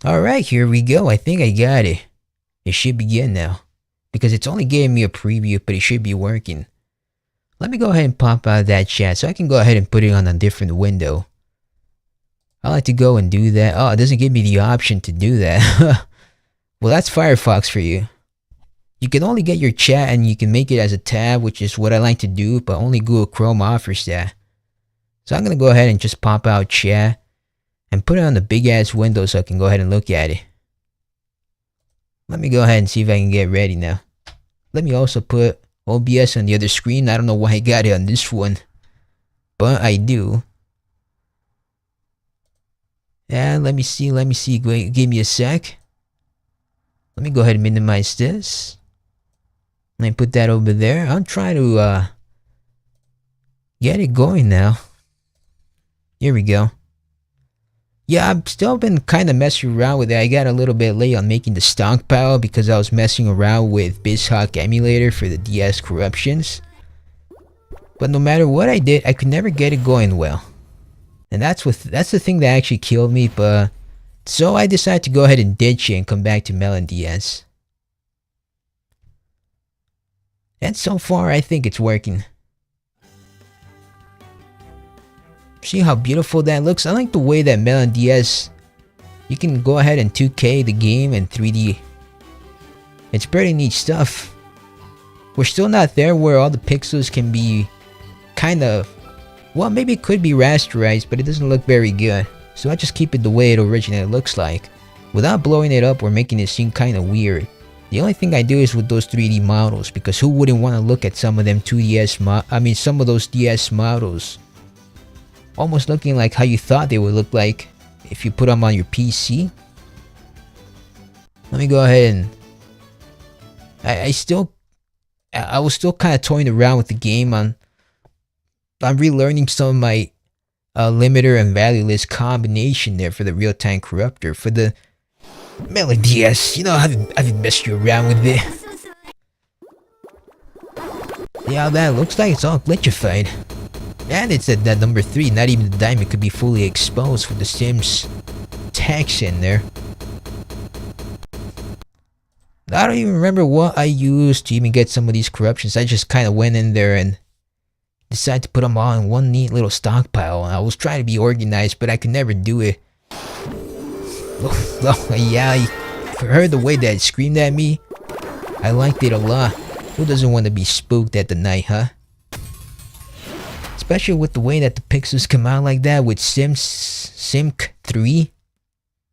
Alright, here we go. I think I got it. It should begin now. Because it's only giving me a preview, but it should be working. Let me go ahead and pop out of that chat so I can go ahead and put it on a different window. I like to go and do that. Oh, it doesn't give me the option to do that. Well, that's Firefox for you. You can only get your chat and you can make it as a tab, which is what I like to do, but only Google Chrome offers that. So I'm going to go ahead and just pop out chat and put it on the big ass window so I can go ahead and look at it. Let me go ahead and see if I can get ready now. Let me also put OBS on the other screen. I don't know why I got it on this one, but I do. And let me see. Wait, give me a sec. Let me go ahead and minimize this. Let me put that over there. I'm trying to get it going now. Here we go. Yeah, I've still been kind of messing around with it. I got a little bit late on making the stockpile because I was messing around with BizHawk emulator for the DS corruptions. But no matter what I did, I could never get it going well. And that's the thing that actually killed me, but so I decided to go ahead and ditch it and come back to Melon DS. And so far, I think it's working. See how beautiful that looks? I like the way that Melon DS, you can go ahead and 2K the game in 3D. It's pretty neat stuff. We're still not there where all the pixels can be kind of, well, maybe it could be rasterized, but it doesn't look very good. So I just keep it the way it originally looks like, without blowing it up or making it seem kind of weird. The only thing I do is with those 3D models, because who wouldn't want to look at some of them some of those DS models almost looking like how you thought they would look like if you put them on your PC. Let me go ahead and I was still kind of toying around with the game. I'm relearning some of my limiter and valueless combination there for the real-time corruptor for the Melon DS. You know, I've messed you around with it. Yeah, that looks like it's all glitchified. And it's at that number 3, not even the diamond could be fully exposed with the Sims text in there. I don't even remember what I used to even get some of these corruptions. I just kind of went in there and decided to put them all in one neat little stockpile. I was trying to be organized, but I could never do it. Oh, yeah, you heard the way that it screamed at me? I liked it a lot. Who doesn't want to be spooked at the night, huh? Especially with the way that the pixels come out like that with Simc 3.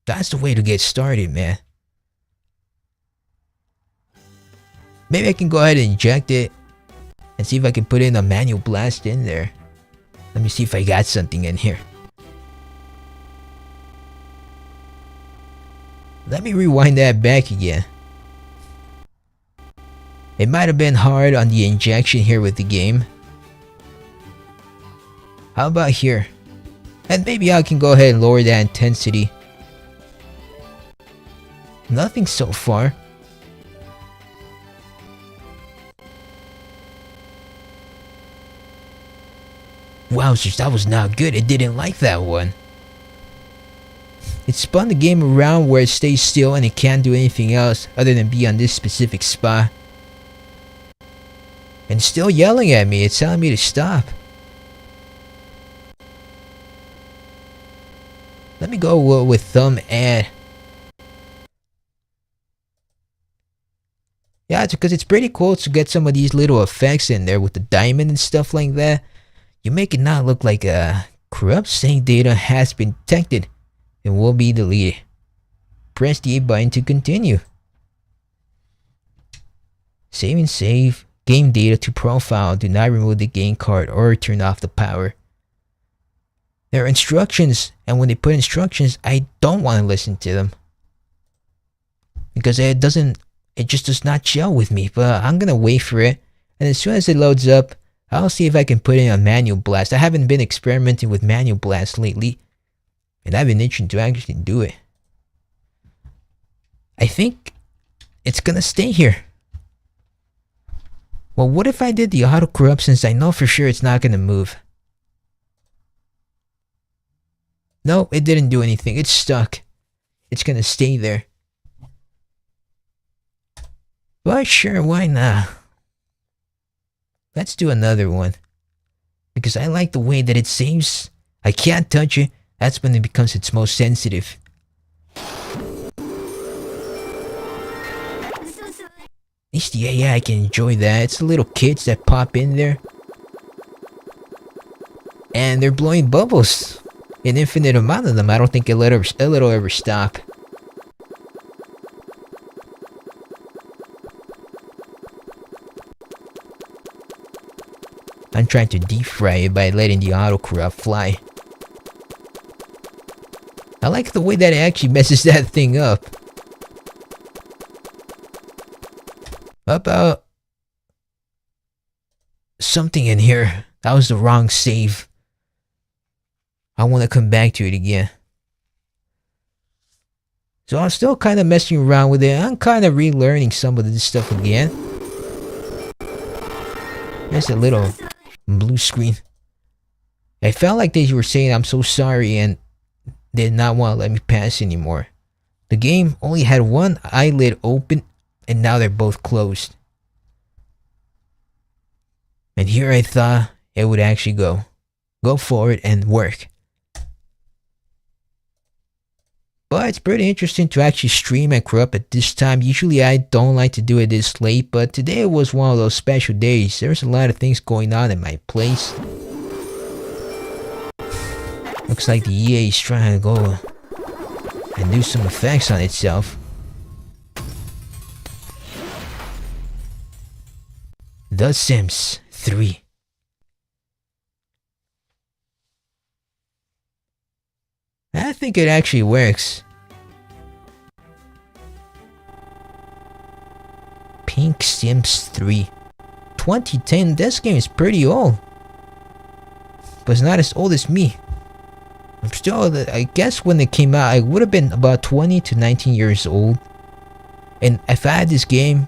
That's the way to get started, man. Maybe I can go ahead and inject it and see if I can put in a manual blast in there. Let me see if I got something in here. Let me rewind that back again. It might have been hard on the injection here with the game. How about here? And maybe I can go ahead and lower that intensity. Nothing so far. Wowzers, that was not good. It didn't like that one. It spun the game around where it stays still and it can't do anything else other than be on this specific spot. And it's still yelling at me. It's telling me to stop. Let me go with thumb and... Yeah, it's because it's pretty cool to get some of these little effects in there with the diamond and stuff like that. You make it not look like a corrupt sync data has been detected and will be deleted. Press the A button to continue. Save and save game data to profile. Do not remove the game card or turn off the power. There are instructions, and when they put instructions, I don't want to listen to them. Because it just does not gel with me, but I'm gonna wait for it. And as soon as it loads up, I'll see if I can put in a manual blast. I haven't been experimenting with manual blast lately, and I've been itching to actually do it. I think it's gonna stay here. Well, what if I did the auto corrupt since I know for sure it's not gonna move? No, it didn't do anything. It's stuck. it's gonna stay there. But sure, why not? Let's do another one. Because I like the way that it saves. I can't touch it. That's when it becomes its most sensitive. At least the AI can enjoy that. It's the little kids that pop in there. And they're blowing bubbles. An infinite amount of them. I don't think it'll ever stop. I'm trying to defray it by letting the auto-corrupt fly. I like the way that it actually messes that thing up. How about something in here? That was the wrong save. I want to come back to it again. So I'm still kind of messing around with it. I'm kind of relearning some of this stuff again. There's a little blue screen. I felt like they were saying I'm so sorry and did not want to let me pass anymore. The game only had one eyelid open and now they're both closed. And here I thought it would actually go forward and work. But it's pretty interesting to actually stream and corrupt at this time. Usually I don't like to do it this late, but today was one of those special days. There's a lot of things going on in my place. Looks like the EA is trying to go and do some effects on itself. The Sims 3. I think it actually works. Pink Sims 3. 2010, this game is pretty old. But it's not as old as me. I'm still, I guess when it came out, I would have been about 20 to 19 years old. And if I had this game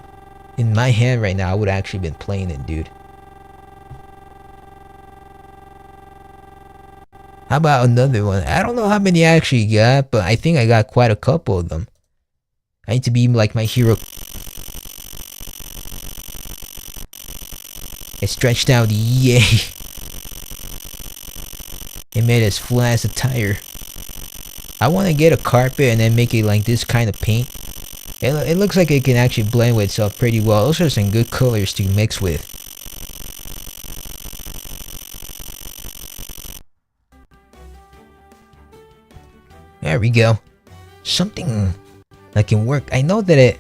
in my hand right now, I would have actually been playing it, dude. How about another one? I don't know how many I actually got, but I think I got quite a couple of them. I need to be like my hero. I stretched out the EA. It made it as flat as a tire. I want to get a carpet and then make it like this kind of paint. It looks like it can actually blend with itself pretty well. Those are some good colors to mix with. There we go. Something that can work. I know that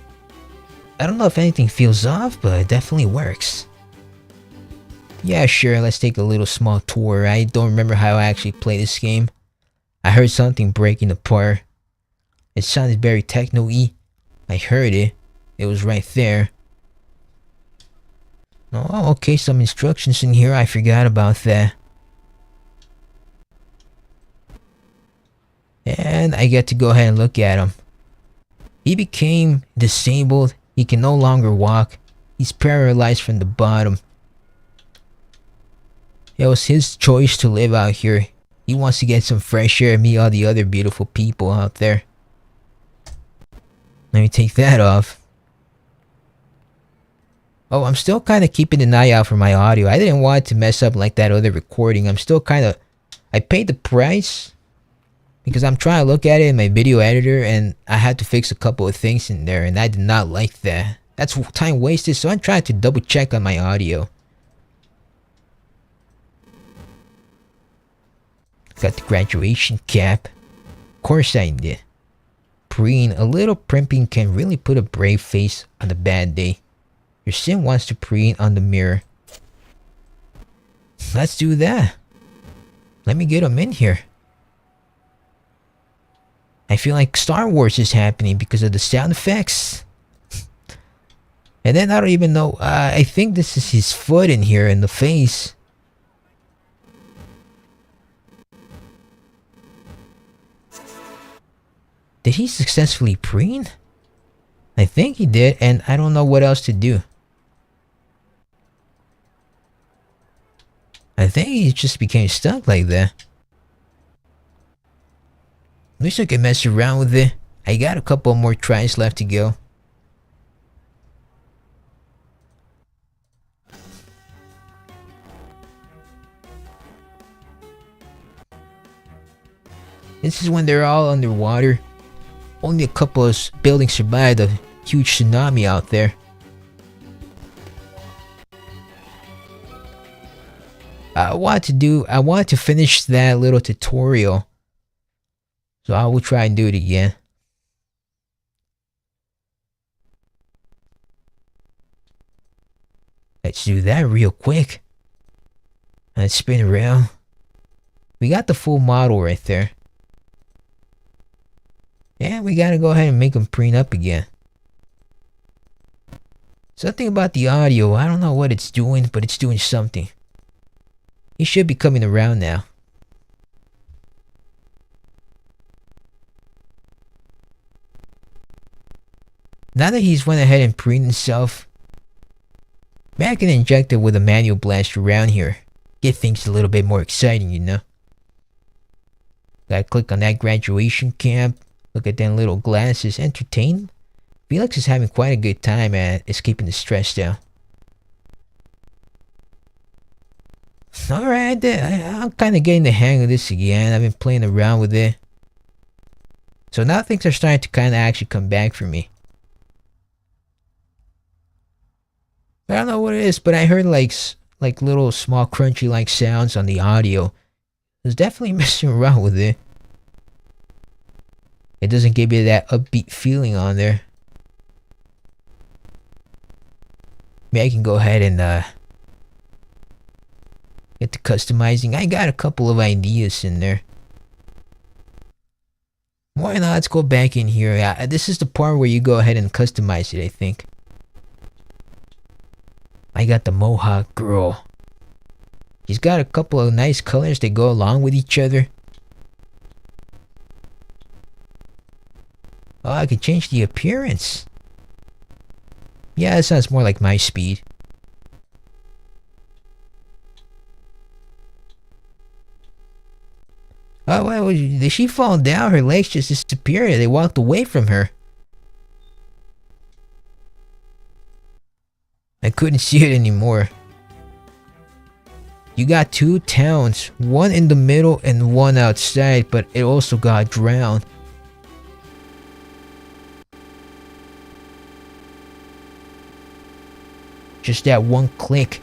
I don't know if anything feels off, but it definitely works. Yeah, sure, let's take a little small tour. I don't remember how I actually play this game. I heard something breaking apart. It sounded very techno-y. I heard it. It was right there. Oh, okay, some instructions in here. I forgot about that. And I get to go ahead and look at him. He became disabled. He can no longer walk. He's paralyzed from the bottom. It was his choice to live out here. He wants to get some fresh air and meet all the other beautiful people out there. Let me take that off. Oh, I'm still kind of keeping an eye out for my audio. I didn't want it to mess up like that other recording. I'm still kind of... I paid the price because I'm trying to look at it in my video editor and I had to fix a couple of things in there and I did not like that. That's time wasted, so I'm trying to double check on my audio. Got the graduation cap. Of course I did. Preen, a little primping can really put a brave face on a bad day. Your sim wants to preen on the mirror. Let's do that. Let me get him in here. I feel like Star Wars is happening because of the sound effects. And then I don't even know. I think this is his foot in here in the face. Did he successfully preen? I think he did, and I don't know what else to do. I think he just became stuck like that. At least I can mess around with it. I got a couple more tries left to go. This is when they're all underwater. Only a couple of buildings survived a huge tsunami out there. I wanted to finish that little tutorial. So I will try and do it again. Let's do that real quick. Let's spin around. We got the full model right there. And we gotta go ahead and make them preen up again. Something about the audio, I don't know what it's doing, but it's doing something. He should be coming around now. Now that he's went ahead and preened himself, maybe I can inject it with a manual blast around here. Get things a little bit more exciting, you know. Gotta click on that graduation camp. Look at them little glasses. Entertain. Felix is having quite a good time at escaping the stress down. Alright, I'm kind of getting the hang of this again. I've been playing around with it. So now things are starting to kind of actually come back for me. I don't know what it is, but I heard like little small crunchy like sounds on the audio. I was definitely messing around with it. It doesn't give you that upbeat feeling on there. Maybe I can go ahead and get to customizing. I got a couple of ideas in there. Why not? Let's go back in here. This is the part where you go ahead and customize it, I think. I got the Mohawk girl. She's got a couple of nice colors that go along with each other. Oh, I could change the appearance. Yeah, that sounds more like my speed. Oh, well, did she fall down? Her legs just disappeared. They walked away from her. I couldn't see it anymore. You got two towns, one in the middle and one outside, but it also got drowned. Just that one click.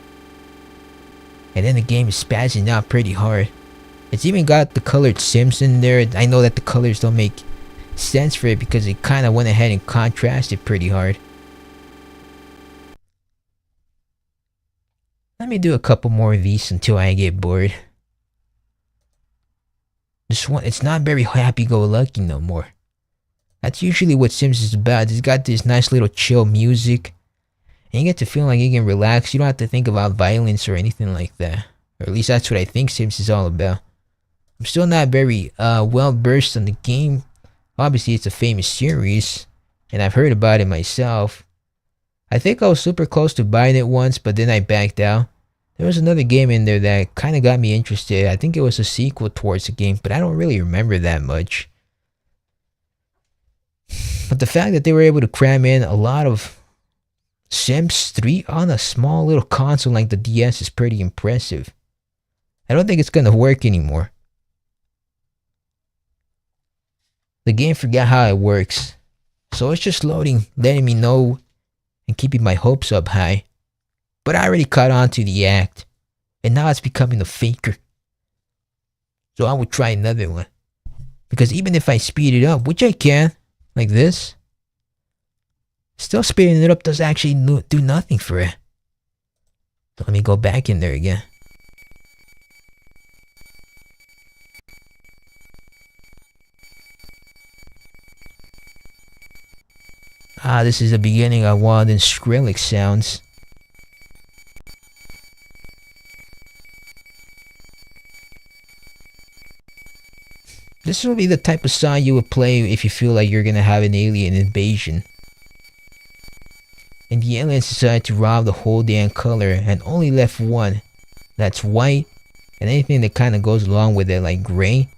And then the game is spazzing out pretty hard. It's even got the colored sims in there. I know that the colors don't make sense for it because it kind of went ahead and contrasted pretty hard. Let me do a couple more of these until I get bored. This one, it's not very happy-go-lucky no more. That's usually what Sims is about. It's got this nice little chill music. And you get to feel like you can relax. You don't have to think about violence or anything like that. Or at least that's what I think Sims is all about. I'm still not very well versed on the game. Obviously it's a famous series. And I've heard about it myself. I think I was super close to buying it once, but then I backed out. There was another game in there that kind of got me interested. I think it was a sequel towards the game, but I don't really remember that much. But the fact that they were able to cram in a lot of Sims 3 on a small little console like the DS is pretty impressive. I don't think it's gonna work anymore. The game forgot how it works. So it's just loading, letting me know and keeping my hopes up high. But I already caught on to the act. And now it's becoming a faker. So I will try another one. Because even if I speed it up, which I can, like this, still speeding it up does actually do nothing for it. So let me go back in there again. This is the beginning of one of the Skrillex sounds. This will be the type of song you would play if you feel like you're gonna have an alien invasion. And the aliens decided to rob the whole damn color and only left one. That's white, and anything that kind of goes along with it like gray.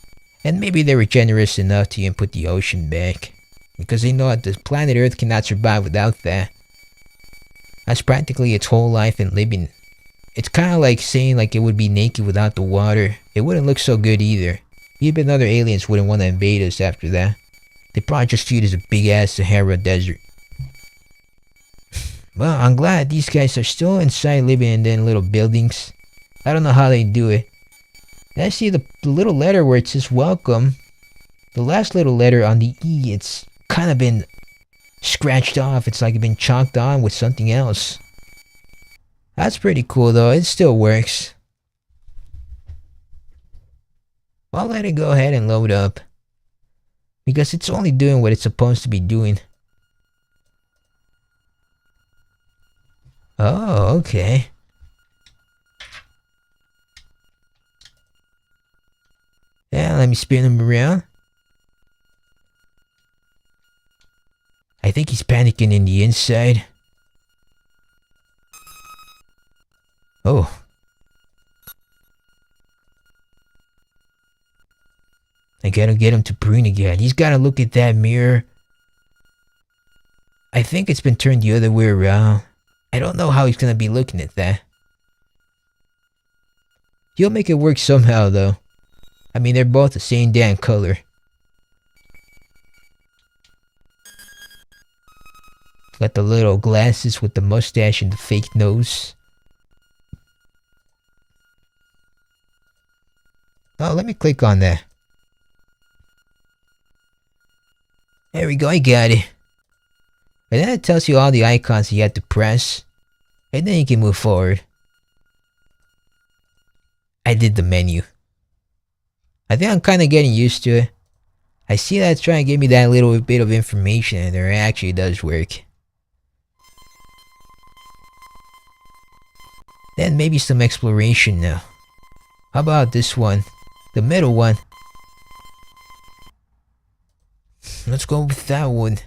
And maybe they were generous enough to even put the ocean back. Because they know that the planet Earth cannot survive without that. That's practically its whole life and living. It's kind of like saying like it would be naked without the water. It wouldn't look so good either. Even other aliens wouldn't want to invade us after that. They'd probably just view it as a big ass Sahara desert. Well, I'm glad these guys are still inside living in their little buildings. I don't know how they do it. And I see the little letter where it says welcome. The last little letter on the E, it's kind of been scratched off. It's like it's been chalked on with something else. That's pretty cool though. It still works. I'll let it go ahead and load up. Because it's only doing what it's supposed to be doing. Oh, okay. Yeah, let me spin him around. I think he's panicking in the inside. Oh. I gotta get him to preen again. He's gotta look at that mirror. I think it's been turned the other way around. I don't know how he's gonna be looking at that. He'll make it work somehow though. I mean, they're both the same damn color. Got the little glasses with the mustache and the fake nose. Oh, let me click on that. There we go, I got it. And then it tells you all the icons you have to press. And then you can move forward. I did the menu. I think I'm kind of getting used to it. I see that it's trying to give me that little bit of information and it actually does work. Then maybe some exploration now. How about this one? The middle one. Let's go with that one.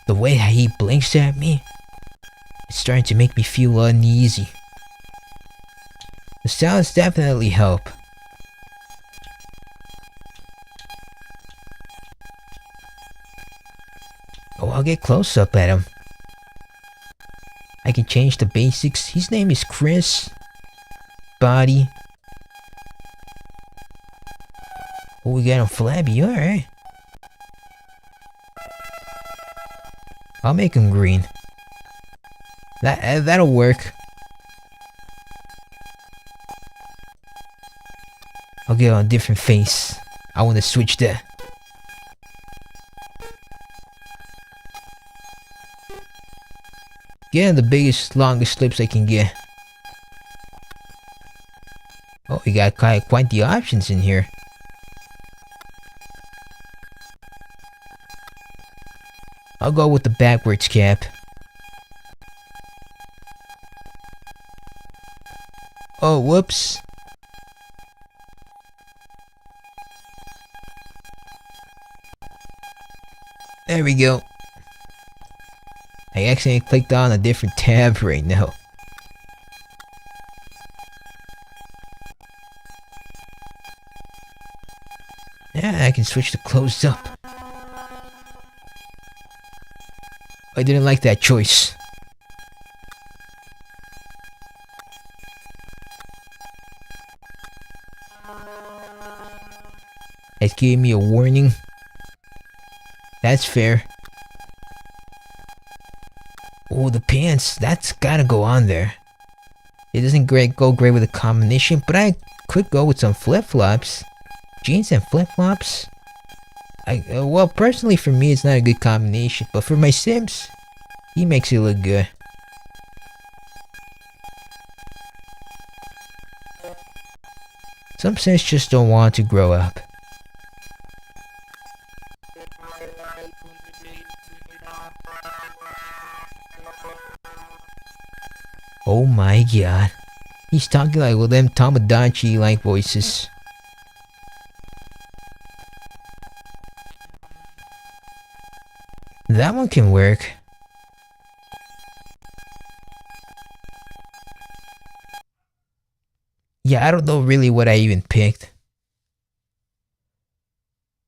The way he blinks at me, it's starting to make me feel uneasy. The sounds definitely help. Oh, I'll get close up at him. I can change the basics. His name is Chris. Body. Oh, we got him flabby, alright. I'll make him green. That'll work. I'll get on a different face. I want to switch that. Get the biggest, longest lips I can get. Oh, we got quite the options in here. I'll go with the backwards cap. Oh, whoops. There we go. I accidentally clicked on a different tab right now. Yeah, I can switch to closed up. I didn't like that choice. It gave me a warning. That's fair. Oh, the pants. That's gotta go on there. It doesn't go great with a combination, but I could go with some flip-flops. Jeans and flip-flops. Well, personally for me, it's not a good combination, but for my Sims, he makes it look good. Some Sims just don't want to grow up. Oh my god. He's talking like with them Tamagotchi-like voices. That one can work. Yeah, I don't know really what I even picked.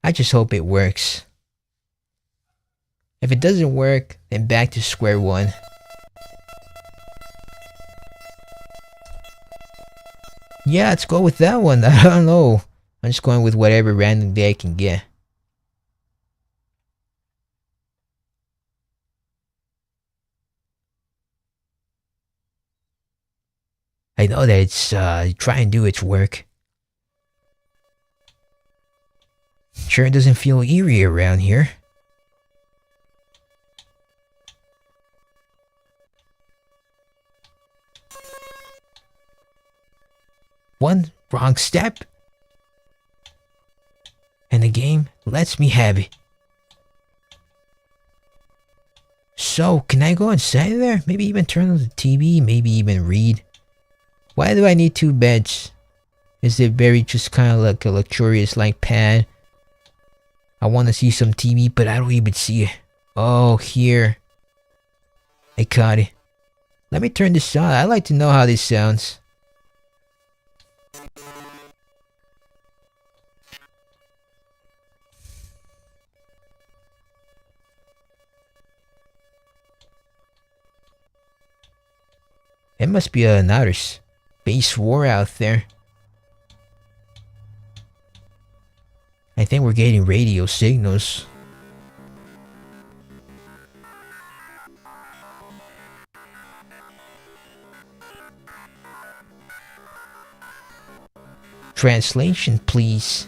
I just hope it works. If it doesn't work, then back to square one. Yeah, let's go with that one. I don't know. I'm just going with whatever random day I can get. I know that it's trying to do its work. Sure, it doesn't feel eerie around here. One wrong step, and the game lets me have it. So, can I go inside there? Maybe even turn on the TV, maybe even read. Why do I need two beds? Is it very just kind of like a luxurious like pad? I want to see some TV, but I don't even see it. Oh, here. I caught it. Let me turn this on. I'd like to know how this sounds. It must be another space war out there. I think we're getting radio signals. Translation, please.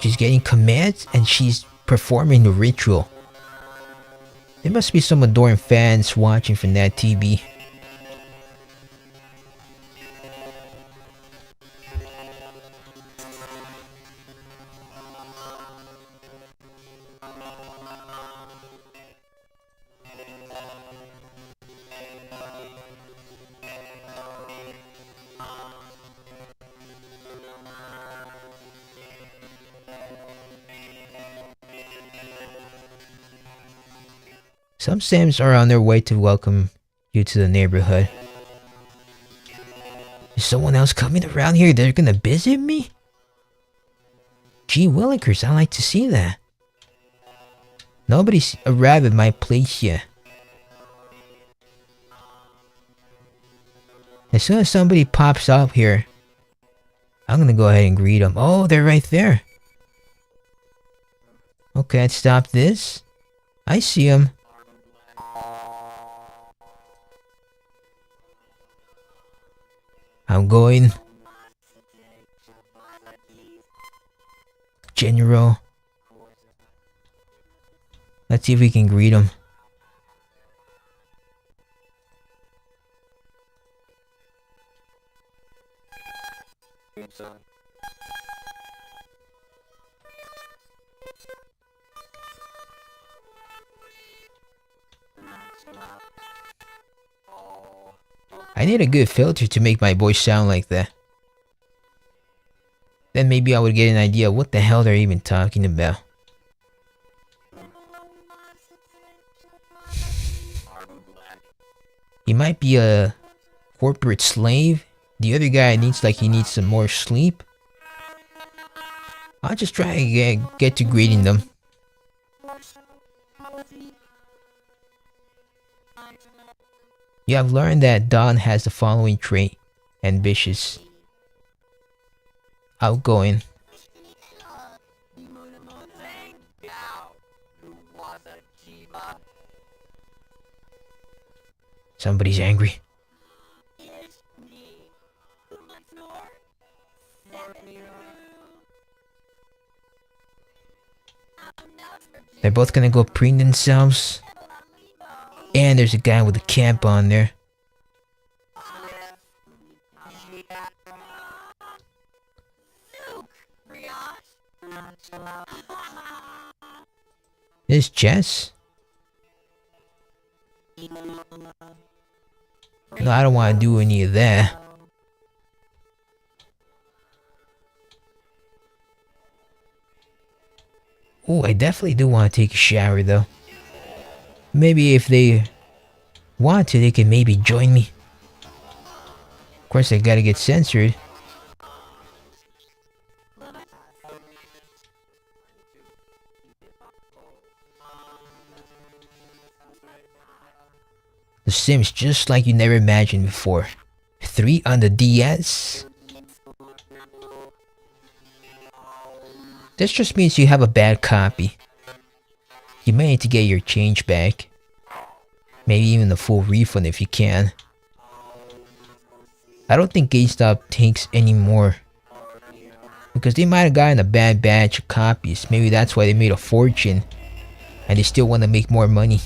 She's getting commands and she's performing the ritual. There must be some adoring fans watching from that TV. Some Sims are on their way to welcome you to the neighborhood. Is someone else coming around here? They're gonna visit me? Gee willikers, I like to see that. Nobody's arrived at my place yet. As soon as somebody pops up here, I'm gonna go ahead and greet them. Oh, they're right there. Okay, let's stop this. I see them. I'm going. General. Let's see if we can greet him. I need a good filter to make my voice sound like that. Then maybe I would get an idea of what the hell they're even talking about. He might be a corporate slave. The other guy needs he needs some more sleep. I'll just try and get to greeting them. You have learned that Don has the following trait. Ambitious. Outgoing. Somebody's angry. They're both gonna go preen themselves. And there's a guy with a camp on there. This chess? No, I don't want to do any of that. Oh, I definitely do want to take a shower though. Maybe if they want to, they can maybe join me. Of course, I gotta get censored. The Sims just like you never imagined before. 3 on the DS? This just means you have a bad copy. You may need to get your change back. Maybe even a full refund if you can. I don't think GameStop takes any more. Because they might have gotten a bad batch of copies. Maybe that's why they made a fortune. And they still want to make more money.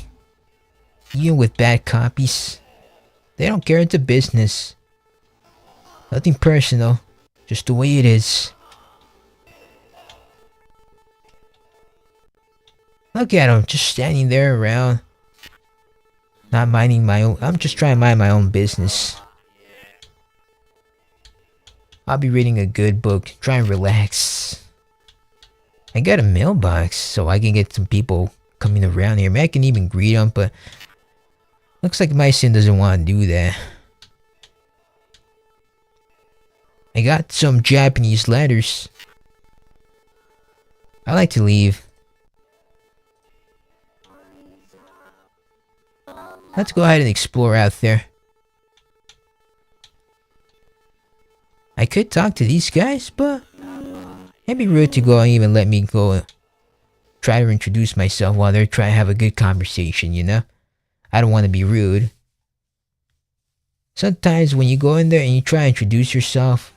Even with bad copies. They don't care, it's a business. Nothing personal. Just the way it is. Look at him, just standing there around. Not minding my own. I'm just trying to mind my own business. I'll be reading a good book, try and relax. I got a mailbox, so I can get some people coming around here. Maybe I can even greet them, but looks like my sim doesn't want to do that. I got some Japanese letters. I like to leave. Let's go ahead and explore out there. I could talk to these guys, but it'd be rude to go and even let me go try to introduce myself while they're trying to have a good conversation, you know? I don't want to be rude. Sometimes when you go in there and you try to introduce yourself,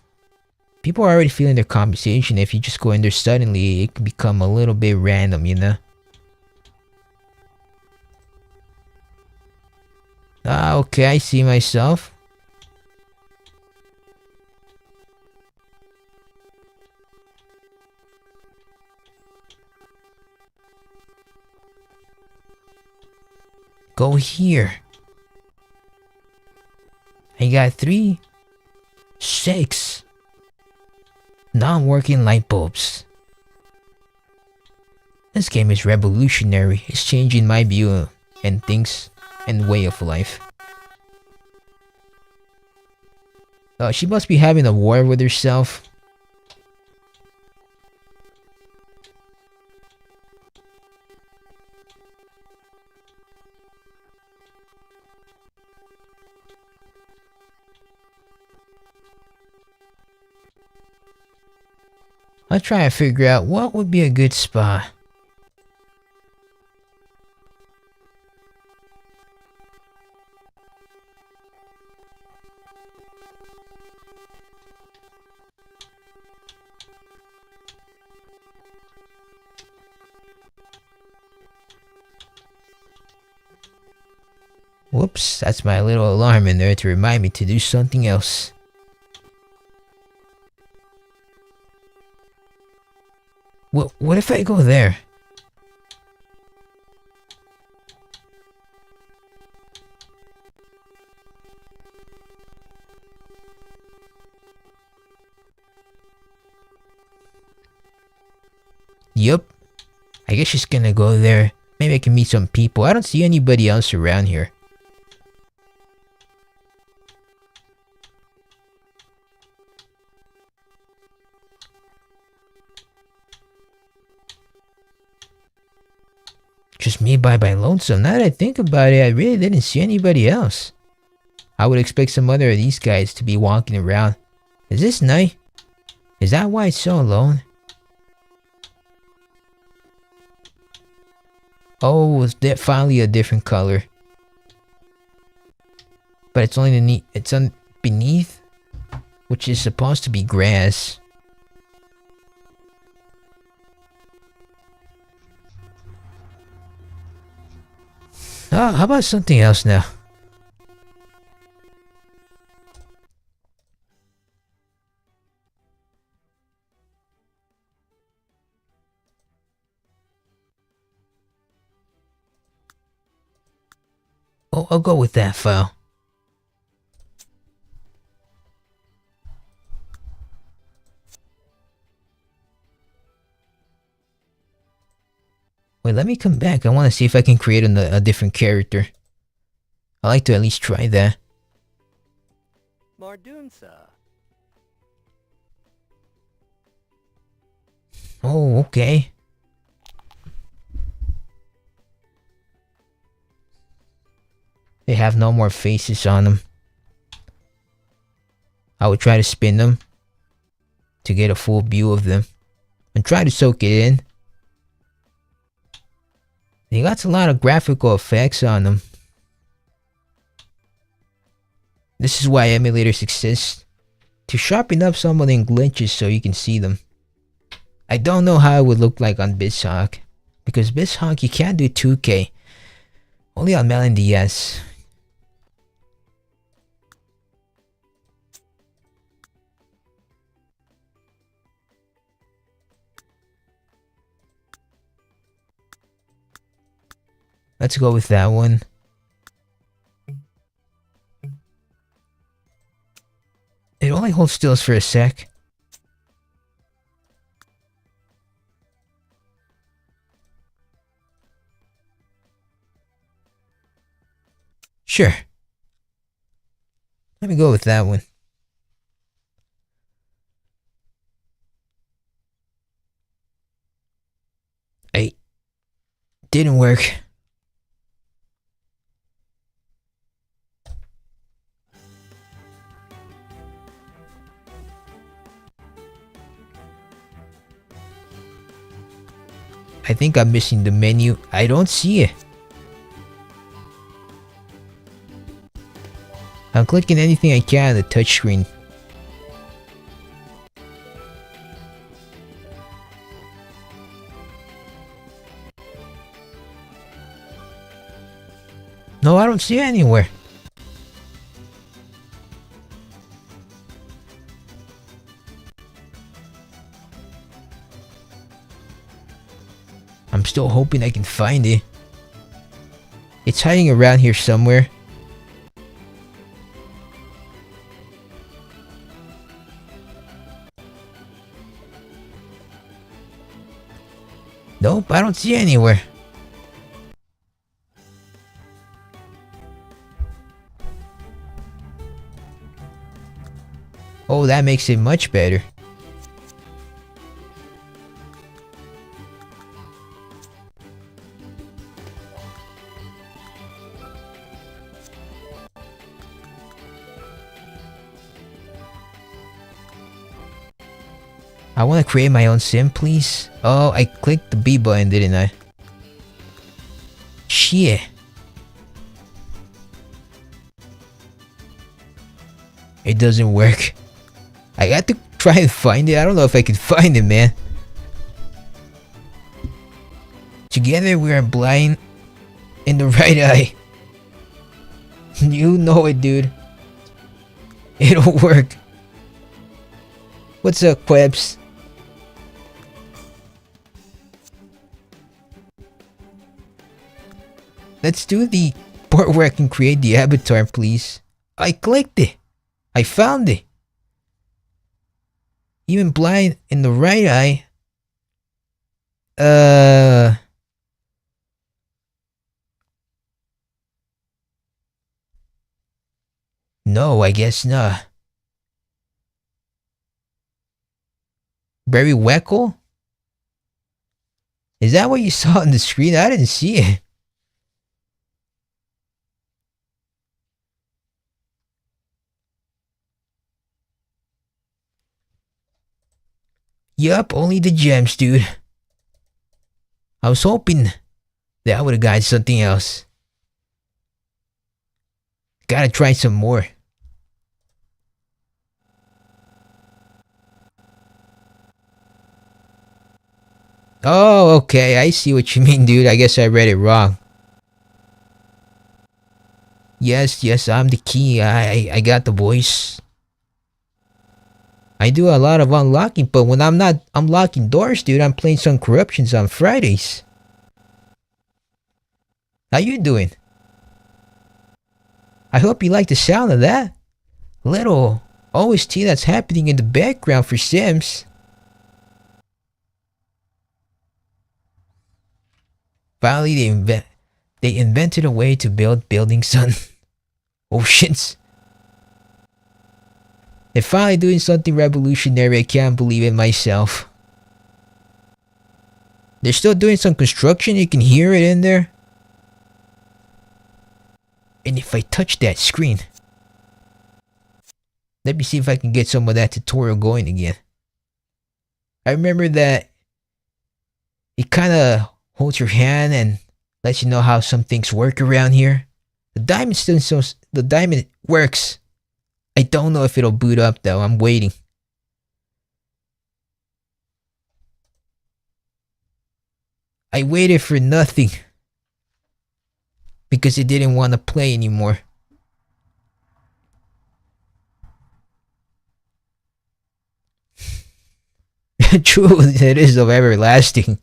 people are already feeling their conversation. If you just go in there suddenly, it can become a little bit random, you know? Ah, okay, I see myself. Go here. I got 3, 6 non-working light bulbs. This game is revolutionary. It's changing my view and things and way of life. She must be having a war with herself. I'll try to figure out what would be a good spot. Whoops, that's my little alarm in there to remind me to do something else. What if I go there? Yup. I guess she's gonna go there. Maybe I can meet some people. I don't see anybody else around here. Just me by lonesome. Now that I think about it, I really didn't see anybody else. I would expect some other of these guys to be walking around. Is this night? Is that why it's so alone? Oh, it's finally a different color. But it's only it's beneath, which is supposed to be grass. Oh, how about something else now? Oh, I'll go with that file. Wait, let me come back. I want to see if I can create a different character. I like to at least try that. Mardunsa. Oh, okay. They have no more faces on them. I would try to spin them to get a full view of them and try to soak it in. They got a lot of graphical effects on them. This is why emulators exist, to sharpen up some of the glitches so you can see them. I don't know how it would look like on BizHawk, because BizHawk you can't do 2K, only on Melon DS. Let's go with that one. It only holds stills for a sec. Sure. Let me go with that one. Hey. Didn't work. I think I'm missing the menu. I don't see it. I'm clicking anything I can on the touchscreen. No, I don't see it anywhere. I'm still hoping I can find it. It's hiding around here somewhere. Nope, I don't see it anywhere. Oh, that makes it much better. I want to create my own sim, please. Oh, I clicked the B button, didn't I? Shit. It doesn't work. I got to try and find it. I don't know if I can find it, man. Together we are blind in the right eye. You know it, dude. It'll work. What's up, Quebs? Let's do the part where I can create the avatar, please. I clicked it. I found it. Even blind in the right eye. No, I guess not. Barry Weckle? Is that what you saw on the screen? I didn't see it. Yup, only the gems, dude. I was hoping that I would've got something else. Gotta try some more. Oh, okay, I see what you mean, dude. I guess I read it wrong. Yes, I'm the key. I got the voice. I do a lot of unlocking, but when I'm not unlocking doors, dude, I'm playing some corruptions on Fridays. How you doing? I hope you like the sound of that. Little OST that's happening in the background for Sims. Finally, they invented a way to build buildings on oceans. They're finally doing something revolutionary. I can't believe it myself. They're still doing some construction. You can hear it in there. And if I touch that screen, let me see if I can get some of that tutorial going again. I remember that it kind of holds your hand and lets you know how some things work around here. The diamond works. I don't know if it'll boot up though. I'm waiting. I waited for nothing because it didn't want to play anymore. True, it is of everlasting.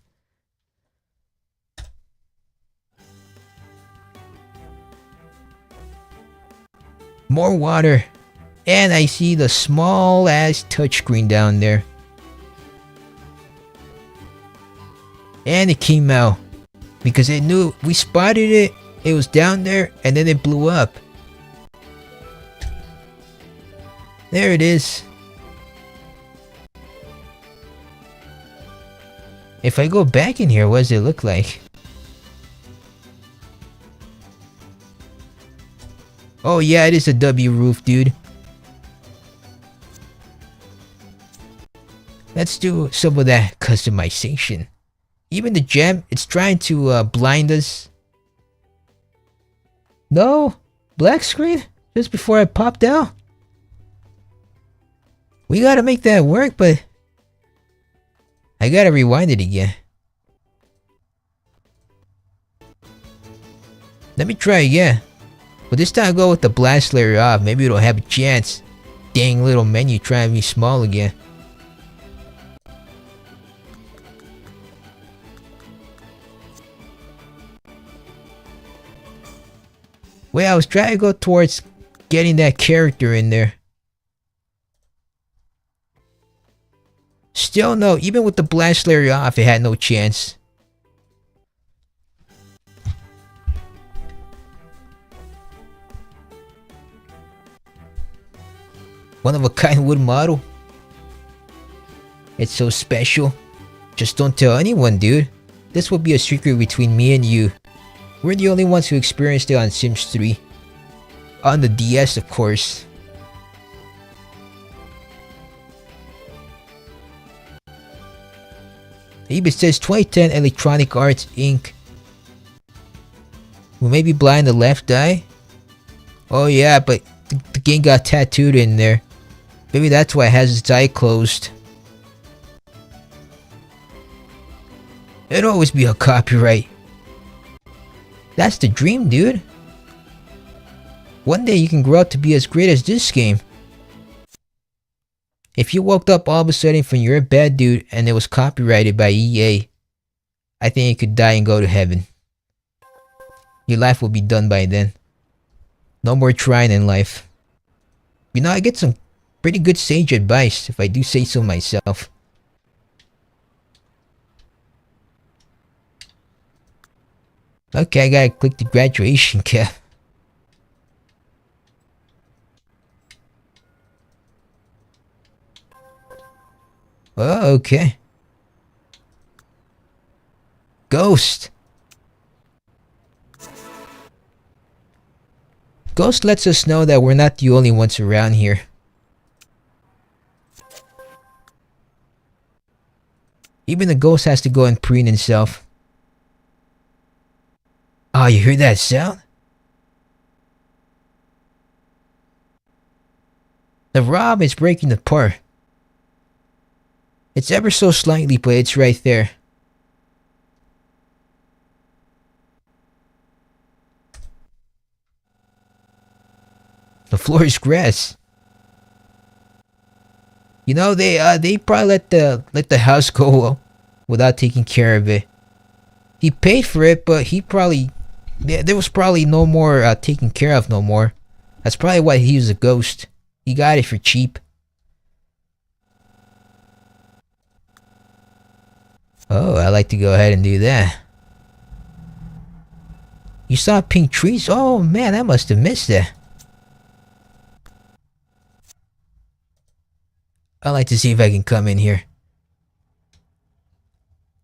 More water. And I see the small ass touchscreen down there. And it came out. Because it knew we spotted it. It was down there and then it blew up. There it is. If I go back in here, what does it look like? Oh yeah, it is a W roof, dude. Let's do some of that customization. Even the gem, it's trying to blind us. No? Black screen? Just before I popped out? We gotta make that work, but I gotta rewind it again. Let me try again. But this time I'll go with the blast layer off. Maybe it'll have a chance. Dang little menu trying to be small again. Wait, I was trying to go towards getting that character in there. Still no, even with the blast layer off, it had no chance. One of a kind wood model. It's so special. Just don't tell anyone, dude. This will be a secret between me and you. We're the only ones who experienced it on Sims 3. On the DS, of course. It says 2010 Electronic Arts Inc. We may be blind the left eye. Oh yeah, but the game got tattooed in there. Maybe that's why it has its eye closed. It'll always be a copyright. That's the dream, dude. One day you can grow up to be as great as this game. If you woke up all of a sudden from you're a bad dude and it was copyrighted by EA, I think you could die and go to heaven. Your life will be done by then. No more trying in life. You know, I get some pretty good sage advice, if I do say so myself. Okay, I gotta click the graduation cap. Oh, okay. Ghost. Ghost lets us know that we're not the only ones around here. Even the ghost has to go and preen himself. Oh, you hear that sound? The ROM is breaking apart. It's ever so slightly, but it's right there. The floor is grass. You know, they probably let the house go without taking care of it. He paid for it, but he probably there was probably no more taken care of no more. That's probably why he was a ghost. He got it for cheap. Oh, I like to go ahead and do that. You saw pink trees? Oh man, I must have missed that. I'd like to see if I can come in here.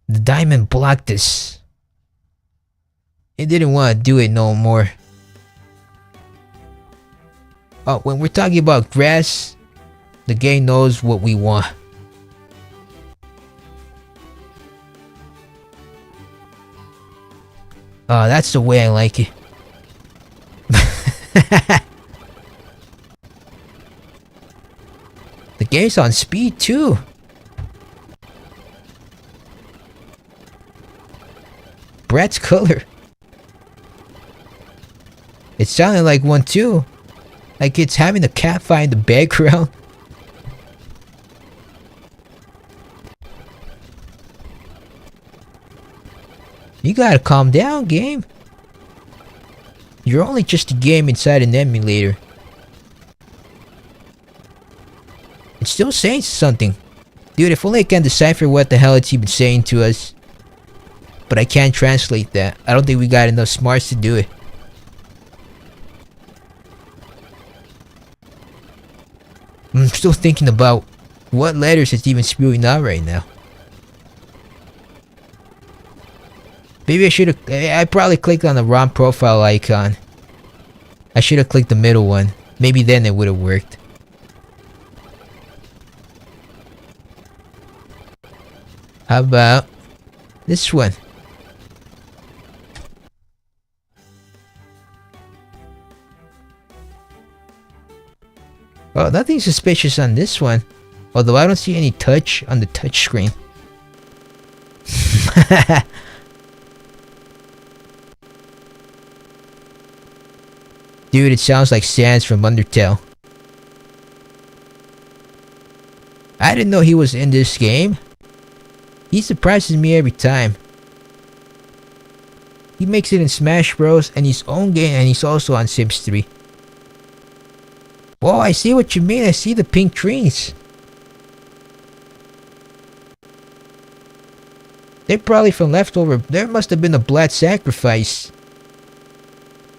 The diamond blocked us. It didn't want to do it no more. Oh, when we're talking about grass, the game knows what we want. Oh, that's the way I like it. The game's on speed too. Brad's color. It sounded like one too. Like it's having a cat fight in the background. You gotta calm down, game. You're only just a game inside an emulator. It's still saying something. Dude, if only I can decipher what the hell it's even saying to us. But I can't translate that. I don't think we got enough smarts to do it. I'm still thinking about what letters it's even spewing out right now. Maybe I should have... I probably clicked on the wrong profile icon. I should have clicked the middle one. Maybe then it would have worked. How about this one? Oh, nothing suspicious on this one. Although I don't see any touch on the touch screen. Dude, it sounds like Sans from Undertale. I didn't know he was in this game. He surprises me every time. He makes it in Smash Bros. And his own game, and he's also on Sims 3. Whoa, I see what you mean. I see the pink trees. They're probably from leftover. There must have been a blood sacrifice.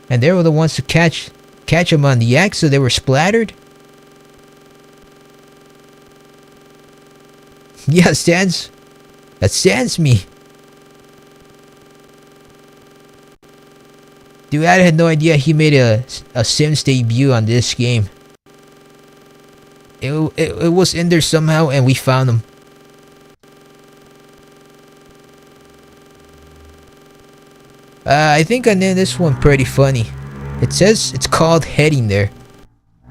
And they were the ones to catch them on the axe, so they were splattered. Yeah, Sans. That Sans me. Dude, I had no idea he made a Sims debut on this game. It was in there somehow and we found him. I think I named this one pretty funny. It says it's called heading there.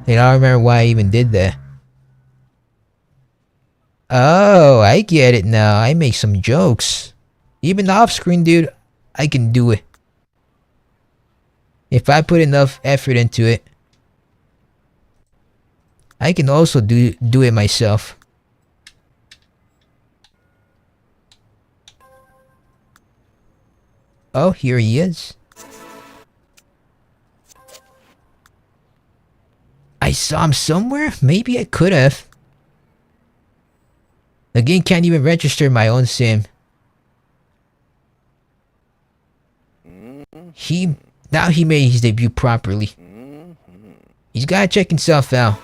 And I don't remember why I even did that. Oh, I get it now. I make some jokes. Even off screen, dude, I can do it. If I put enough effort into it, I can also do it myself. Oh, here he is. I saw him somewhere? Maybe I could have. The game can't even register my own sim. Now he made his debut properly. He's gotta check himself out.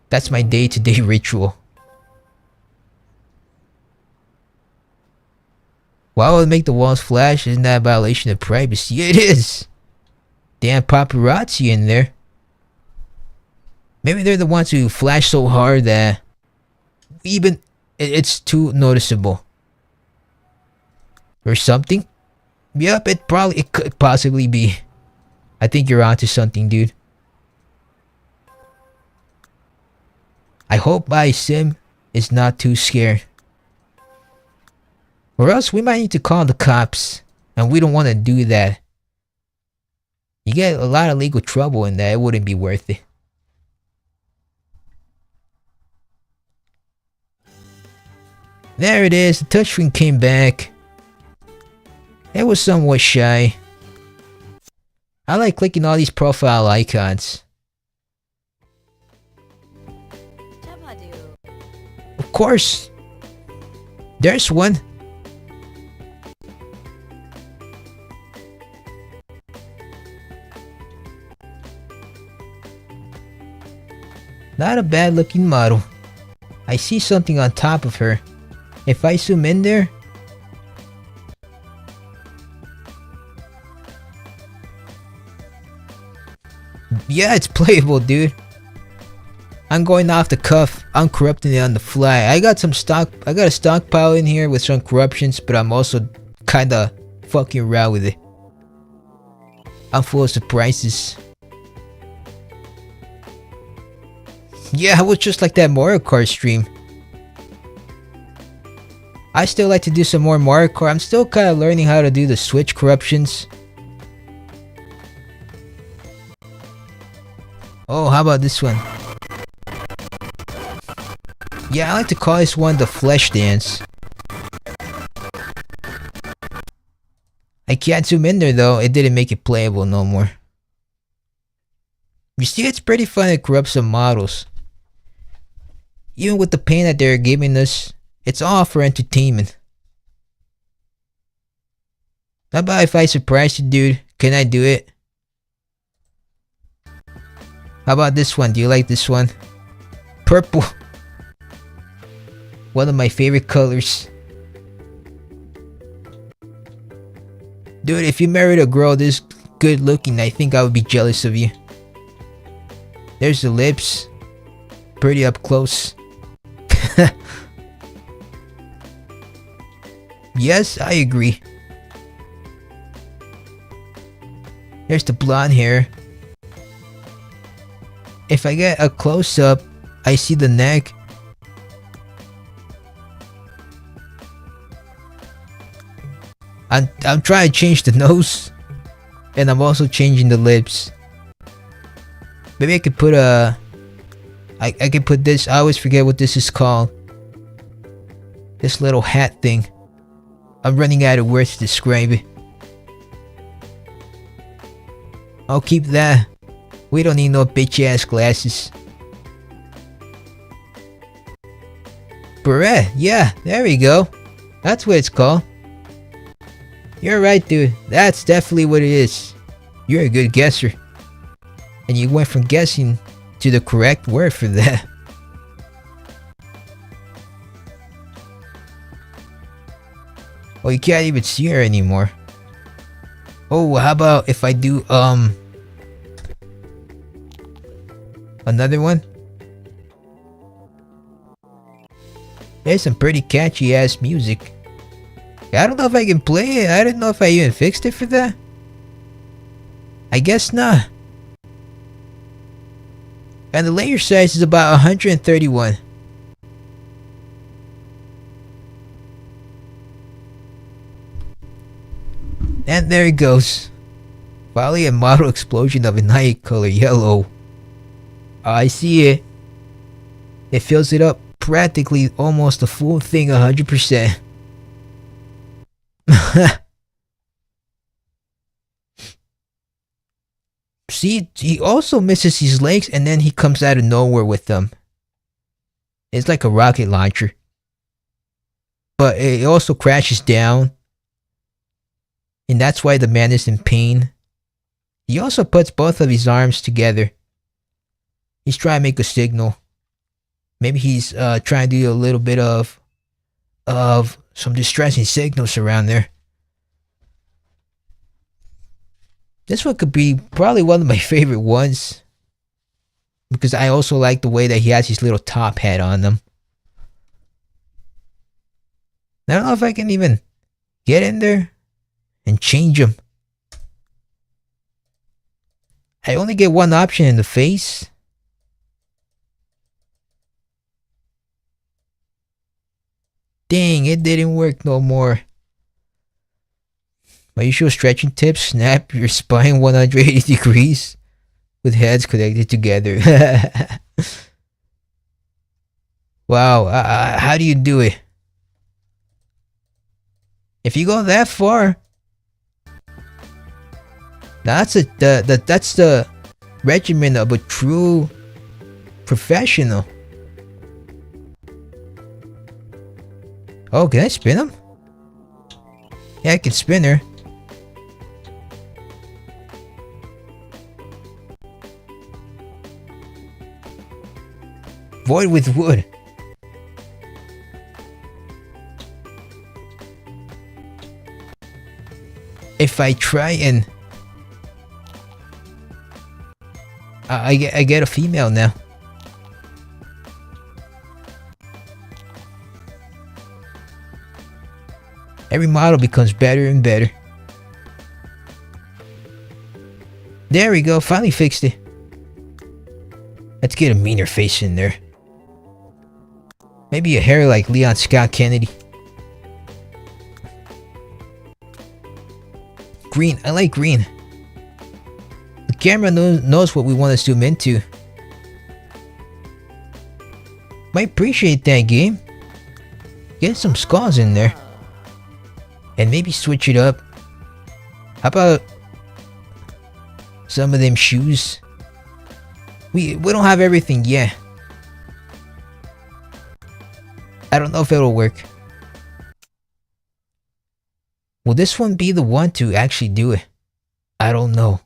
That's my day-to-day ritual. Why would it make the walls flash? Isn't that a violation of privacy? It is! Damn paparazzi in there. Maybe they're the ones who flash so hard that even it's too noticeable. Or something? Yep, it could possibly be. I think you're onto something, dude. I hope my sim is not too scared. Or else we might need to call the cops. And we don't want to do that. You get a lot of legal trouble in that. It wouldn't be worth it. There it is. The touchscreen came back. It was somewhat shy. I like clicking all these profile icons. Of course. There's one. Not a bad looking model. I see something on top of her. If I zoom in there... Yeah, it's playable, dude. I'm going off the cuff. I'm corrupting it on the fly. I got a stockpile in here with some corruptions, but I'm also kinda fucking around with it. I'm full of surprises. Yeah, I was just like that Mario Kart stream. I still like to do some more Mario Kart. I'm still kinda learning how to do the Switch corruptions. Oh, how about this one? Yeah, I like to call this one the Flesh Dance. I can't zoom in there though, it didn't make it playable no more. You see, it's pretty fun to corrupt some models. Even with the pain that they're giving us, it's all for entertainment. How about if I surprise you, dude? Can I do it? How about this one? Do you like this one? Purple. One of my favorite colors. Dude, if you married a girl this good looking, I think I would be jealous of you. There's the lips. Pretty up close. Yes, I agree. There's the blonde hair. If I get a close-up, I see the neck. I'm trying to change the nose. And I'm also changing the lips. Maybe I could put a... I could put this... I always forget what this is called. This little hat thing. I'm running out of words to describe it. I'll keep that. We don't need no bitch ass glasses. Beret, yeah, there we go. That's what it's called. You're right, dude. That's definitely what it is. You're a good guesser. And you went from guessing to the correct word for that. Oh, you can't even see her anymore. Oh, how about if I do, another one? There's some pretty catchy ass music. I don't know if I can play it. I don't know if I even fixed it for that. I guess not. And the layer size is about 131. And there it goes. Finally a model explosion of a night color yellow. I see it. It fills it up practically almost the full thing 100%. See, he also misses his legs and then he comes out of nowhere with them. It's like a rocket launcher. But it also crashes down. And that's why the man is in pain. He also puts both of his arms together. He's trying to make a signal. Maybe he's trying to do a little bit of some distressing signals around there. This one could be probably one of my favorite ones. Because I also like the way that he has his little top hat on them. I don't know if I can even get in there and change them. I only get one option in the face. Dang, it didn't work no more. My usual stretching tips: snap your spine 180 degrees with heads connected together. Wow, how do you do it? If you go that far, that's the regimen of a true professional. Oh, can I spin him? Yeah, I can spin her. Void with wood. If I try and... I get a female now. Every model becomes better and better. There we go, finally fixed it. Let's get a meaner face in there. Maybe a hair like Leon Scott Kennedy. Green, I like green. The camera knows what we want to zoom into. Might appreciate that, game. Get some skulls in there. And maybe switch it up. How about some of them shoes? We don't have everything yet. I don't know if it'll work. Will this one be the one to actually do it? I don't know.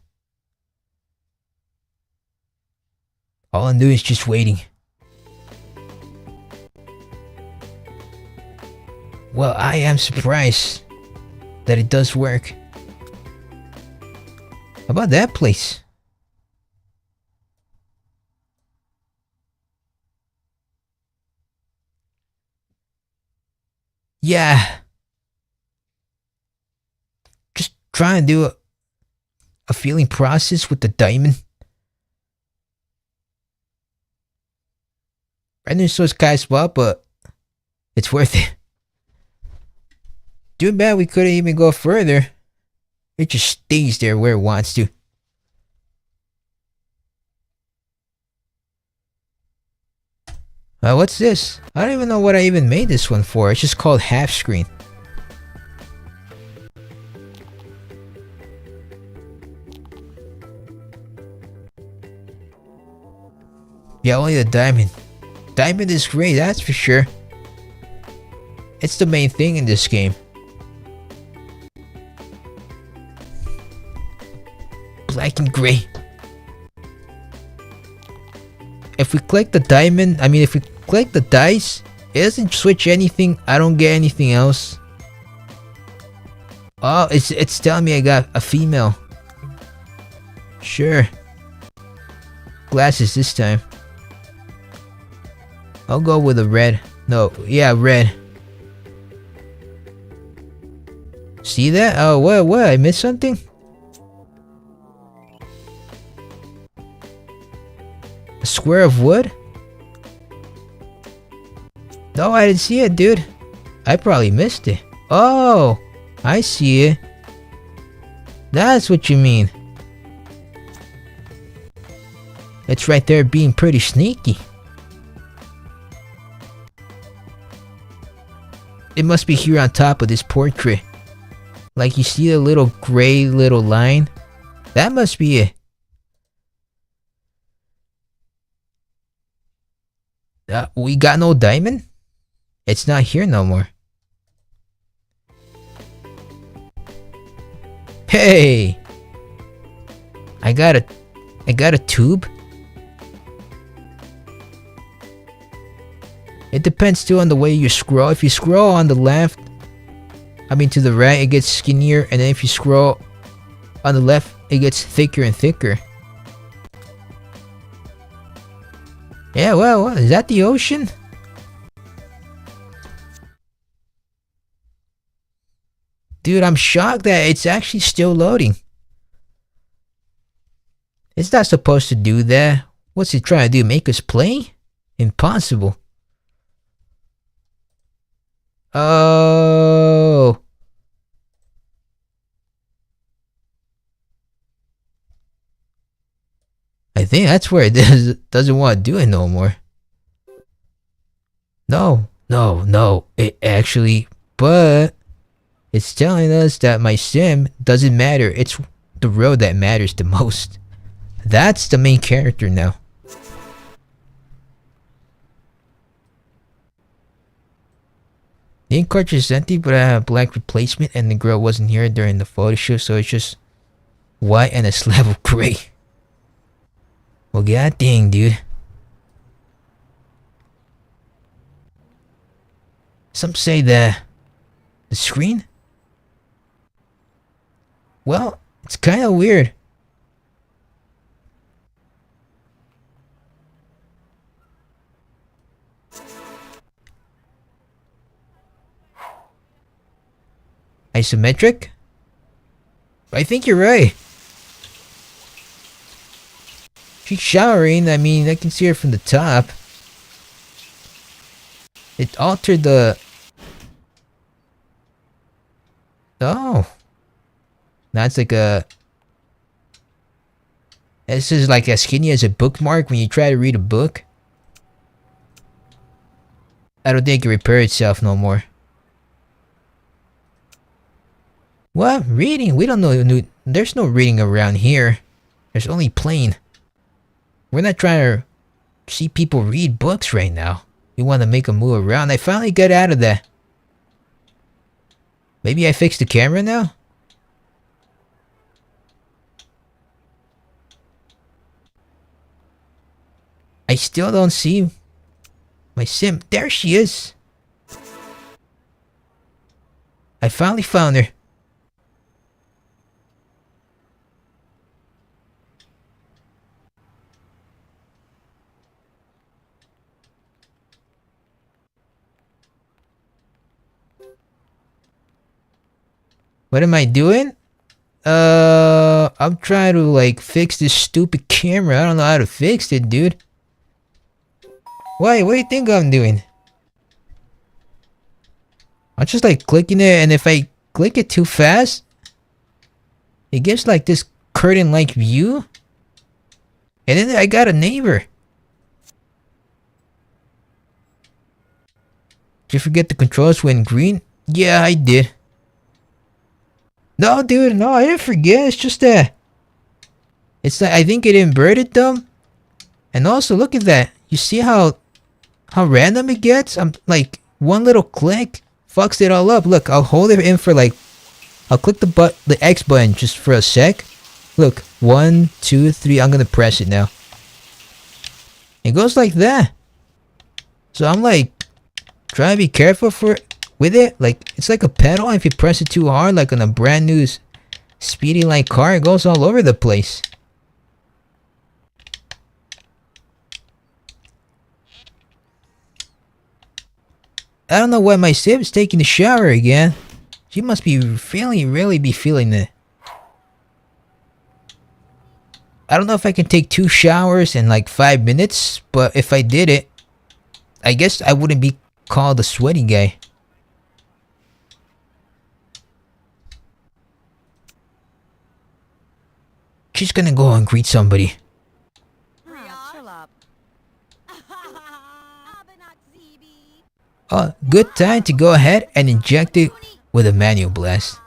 All I'm doing is just waiting. Well, I am surprised that it does work. How about that place? Yeah. Just try and do a feeling process with the diamond. I knew so it's kind of small, but it's worth it. Too bad we couldn't even go further. It just stays there where it wants to. What's this? I don't even know what I even made this one for. It's just called half screen. Yeah, only the diamond. Diamond is great, that's for sure. It's the main thing in this game. Black and gray. If we click the diamond, if we click the dice, it doesn't switch anything. I don't get anything else. Oh, it's telling me I got a female. Sure. Glasses this time. I'll go with a red. No, yeah, red. See that? Oh, what? I missed something? A square of wood? No, I didn't see it, dude. I probably missed it. Oh, I see it. That's what you mean. It's right there being pretty sneaky. It must be here on top of this portrait. Like you see the little gray little line? That must be it. We got no diamond? It's not here no more. Hey! I got a tube. It depends too on the way you scroll. If you scroll on the left, to the right, it gets skinnier, and then if you scroll on the left, it gets thicker and thicker. Yeah, well, what, is that the ocean? Dude, I'm shocked that it's actually still loading. It's not supposed to do that. What's it trying to do? Make us play? Impossible. Oh. I think that's where it doesn't want to do it no more. No. It actually, but it's telling us that my sim doesn't matter. It's the road that matters the most. That's the main character now. The ink cartridge is empty, but I have a black replacement, and the girl wasn't here during the photo shoot, so it's just white and a slab of gray. Well, god dang, dude. Some say the screen? Well, it's kind of weird. Isometric? I think you're right. She's showering. I mean, I can see her from the top. It altered the... Oh. Now it's like a... This is like as skinny as a bookmark when you try to read a book. I don't think it can repair itself no more. What? Reading? We don't know. There's no reading around here. There's only playing. We're not trying to see people read books right now. We want to make them move around. I finally got out of that. Maybe I fixed the camera now? I still don't see my sim. There she is. I finally found her. What am I doing? I'm trying to like fix this stupid camera. I don't know how to fix it, dude. Why? What do you think I'm doing? I'm just like clicking it, and if I click it too fast, it gives like this curtain-like view. And then I got a neighbor. Did you forget the controls went green? Yeah, I did. No, dude, no, I didn't forget. It's just that it's like I think it inverted them. And also, look at that. You see how random it gets? I'm like one little click fucks it all up. Look, I'll hold it in for like I'll click the X button just for a sec. Look, 1, 2, 3. I'm gonna press it now. It goes like that. So I'm like trying to be careful with it. Like it's like a pedal. If you press it too hard, like on a brand new speedy like car, it goes all over the place. I don't know why my Sib's taking a shower again. She must be really be feeling it. I don't know if I can take 2 showers in like 5 minutes, but if I did it, I guess I wouldn't be called a sweaty guy. She's gonna go and greet somebody. Oh, good time to go ahead and inject it with a manual blast.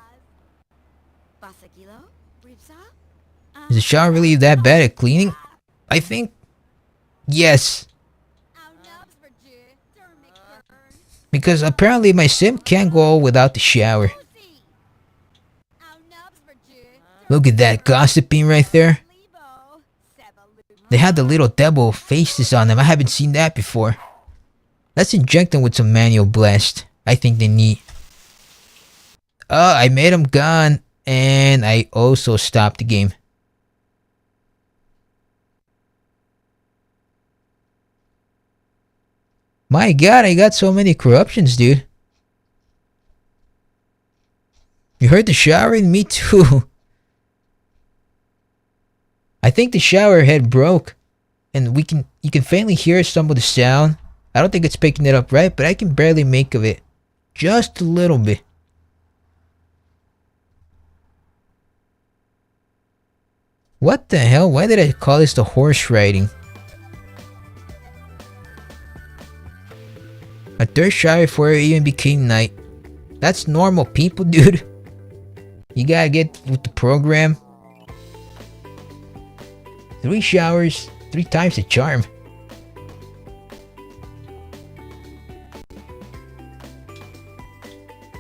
Is the shower really that bad at cleaning? I think... Yes. Because apparently my sim can't go without the shower. Look at that gossiping right there. They had the little devil faces on them. I haven't seen that before. Let's inject them with some manual blast. I think they need... Oh, I made them gone. And I also stopped the game. My god, I got so many corruptions, dude. You heard the showering? Me too. I think the shower head broke. And you can faintly hear some of the sound. I don't think it's picking it up right, but I can barely make of it. Just a little bit. What the hell? Why did I call this the horse riding? A third shower before it even became night. That's normal, people, dude. You gotta get with the program. 3 showers, 3 times the charm.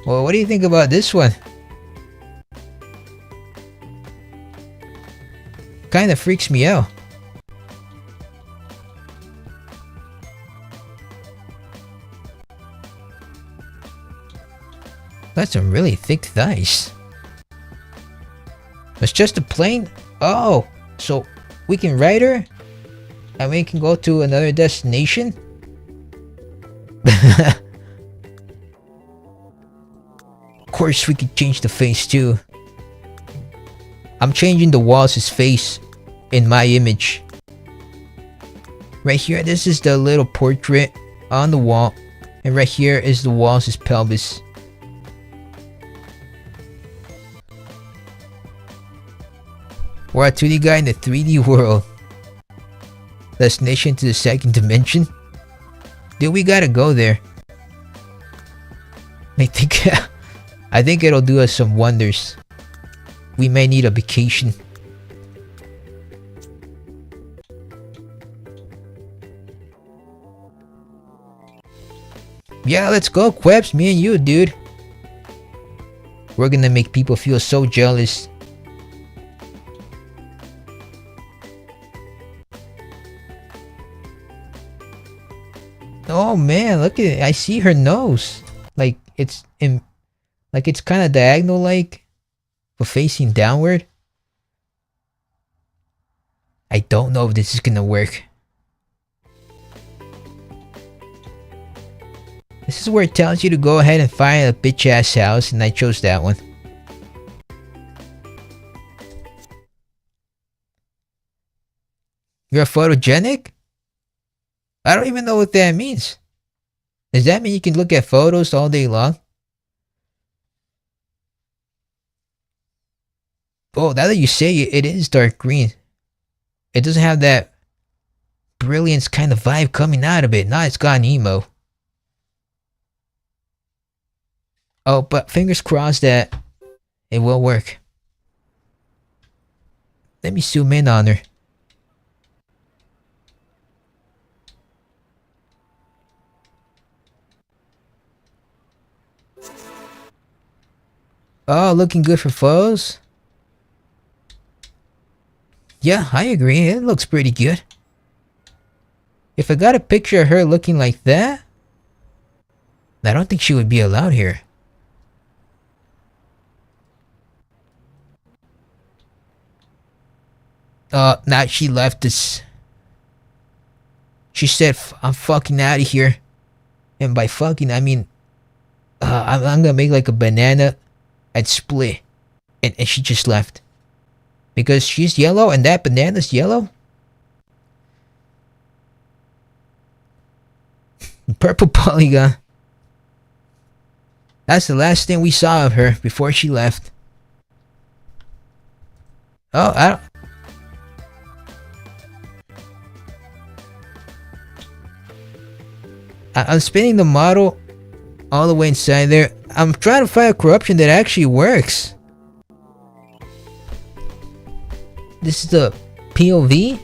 Well, what do you think about this one? Kinda freaks me out. Got some really thick thighs. It's just a plane? Oh, so we can ride her? And we can go to another destination? Of course we could change the face too. I'm changing the Walls' face in my image. Right here, this is the little portrait on the wall. And right here is the Walls' pelvis. We're a 2D guy in the 3D world. Destination to the second dimension? Dude, we gotta go there. I think it'll do us some wonders. We may need a vacation. Yeah, let's go, Quebs, me and you, dude. We're gonna make people feel so jealous. Oh man, look at it. I see her nose. Like it's kind of diagonal like, but facing downward. I don't know if this is gonna work. This is where it tells you to go ahead and find a bitch ass house, and I chose that one. You're photogenic? I don't even know what that means. Does that mean you can look at photos all day long? Oh, now that you say it, it is dark green. It doesn't have that brilliance kind of vibe coming out of it. Now it's gone emo. Oh, but fingers crossed that it will work. Let me zoom in on her. Oh, looking good for photos? Yeah, I agree. It looks pretty good. If I got a picture of her looking like that, I don't think she would be allowed here. Now she left us. She said, I'm fucking out of here. And by fucking, I mean, I'm gonna make like a banana and split. And she just left. Because she's yellow and that banana's yellow? Purple polygon. That's the last thing we saw of her before she left. Oh, I'm spinning the model all the way inside there. I'm trying to find a corruption that actually works. This is the POV?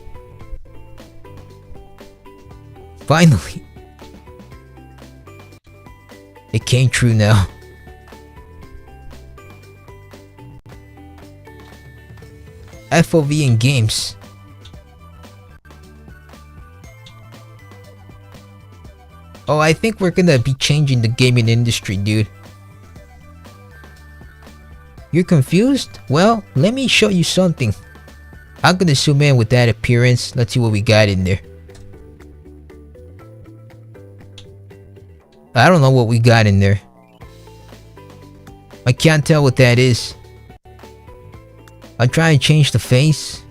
Finally. It came true now. FOV in games. Oh, I think we're gonna be changing the gaming industry, dude. You're confused? Well, let me show you something. I'm gonna zoom in with that appearance. Let's see what we got in there. I don't know what we got in there. I can't tell what that is. I'll try and change the face.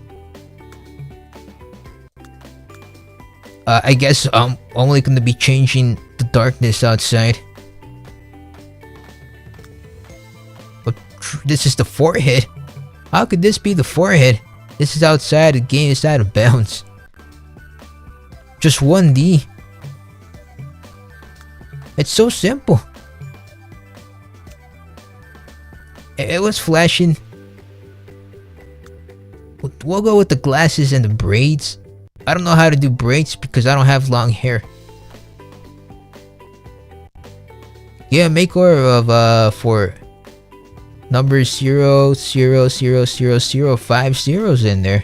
I guess I'm only gonna be changing the darkness outside. But this is the forehead. How could this be the forehead? This is outside the game, it's out of bounds. Just 1D. It's so simple. It was flashing. We'll go with the glasses and the braids. I don't know how to do braids because I don't have long hair. Yeah, make order of for number 0, 0, 0, 0, 0, 5 zeros in there.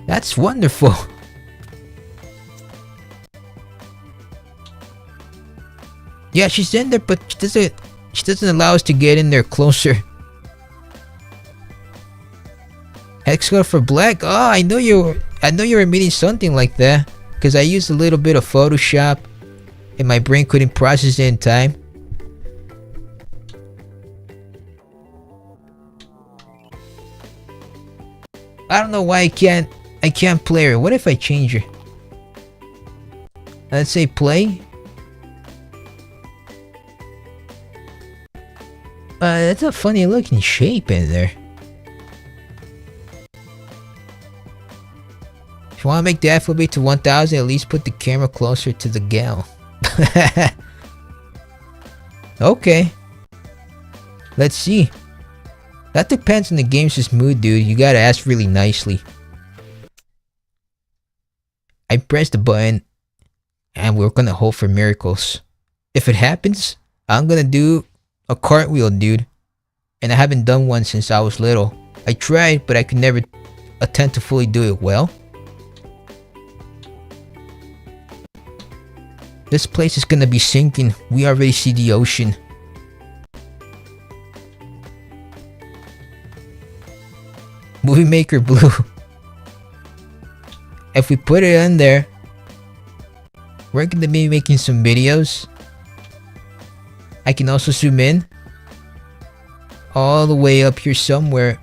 That's wonderful. Yeah, she's in there, but she doesn't allow us to get in there closer. Hex color for black? Oh, I know you were meaning something like that. Because I used a little bit of Photoshop and my brain couldn't process it in time. I don't know why I can't play her. What if I change her? Let's say play. That's a funny looking shape in there. If you want to make the FOV to 1000, at least put the camera closer to the gal. Okay. Let's see. That depends on the game's mood, dude. You gotta ask really nicely. I pressed the button and we're gonna hope for miracles. If it happens, I'm gonna do a cartwheel, dude. And I haven't done one since I was little. I tried, but I could never attempt to fully do it well. This place is gonna be sinking. We already see the ocean. Movie Maker Blue. If we put it in there, we're gonna be making some videos. I can also zoom in all the way up here somewhere.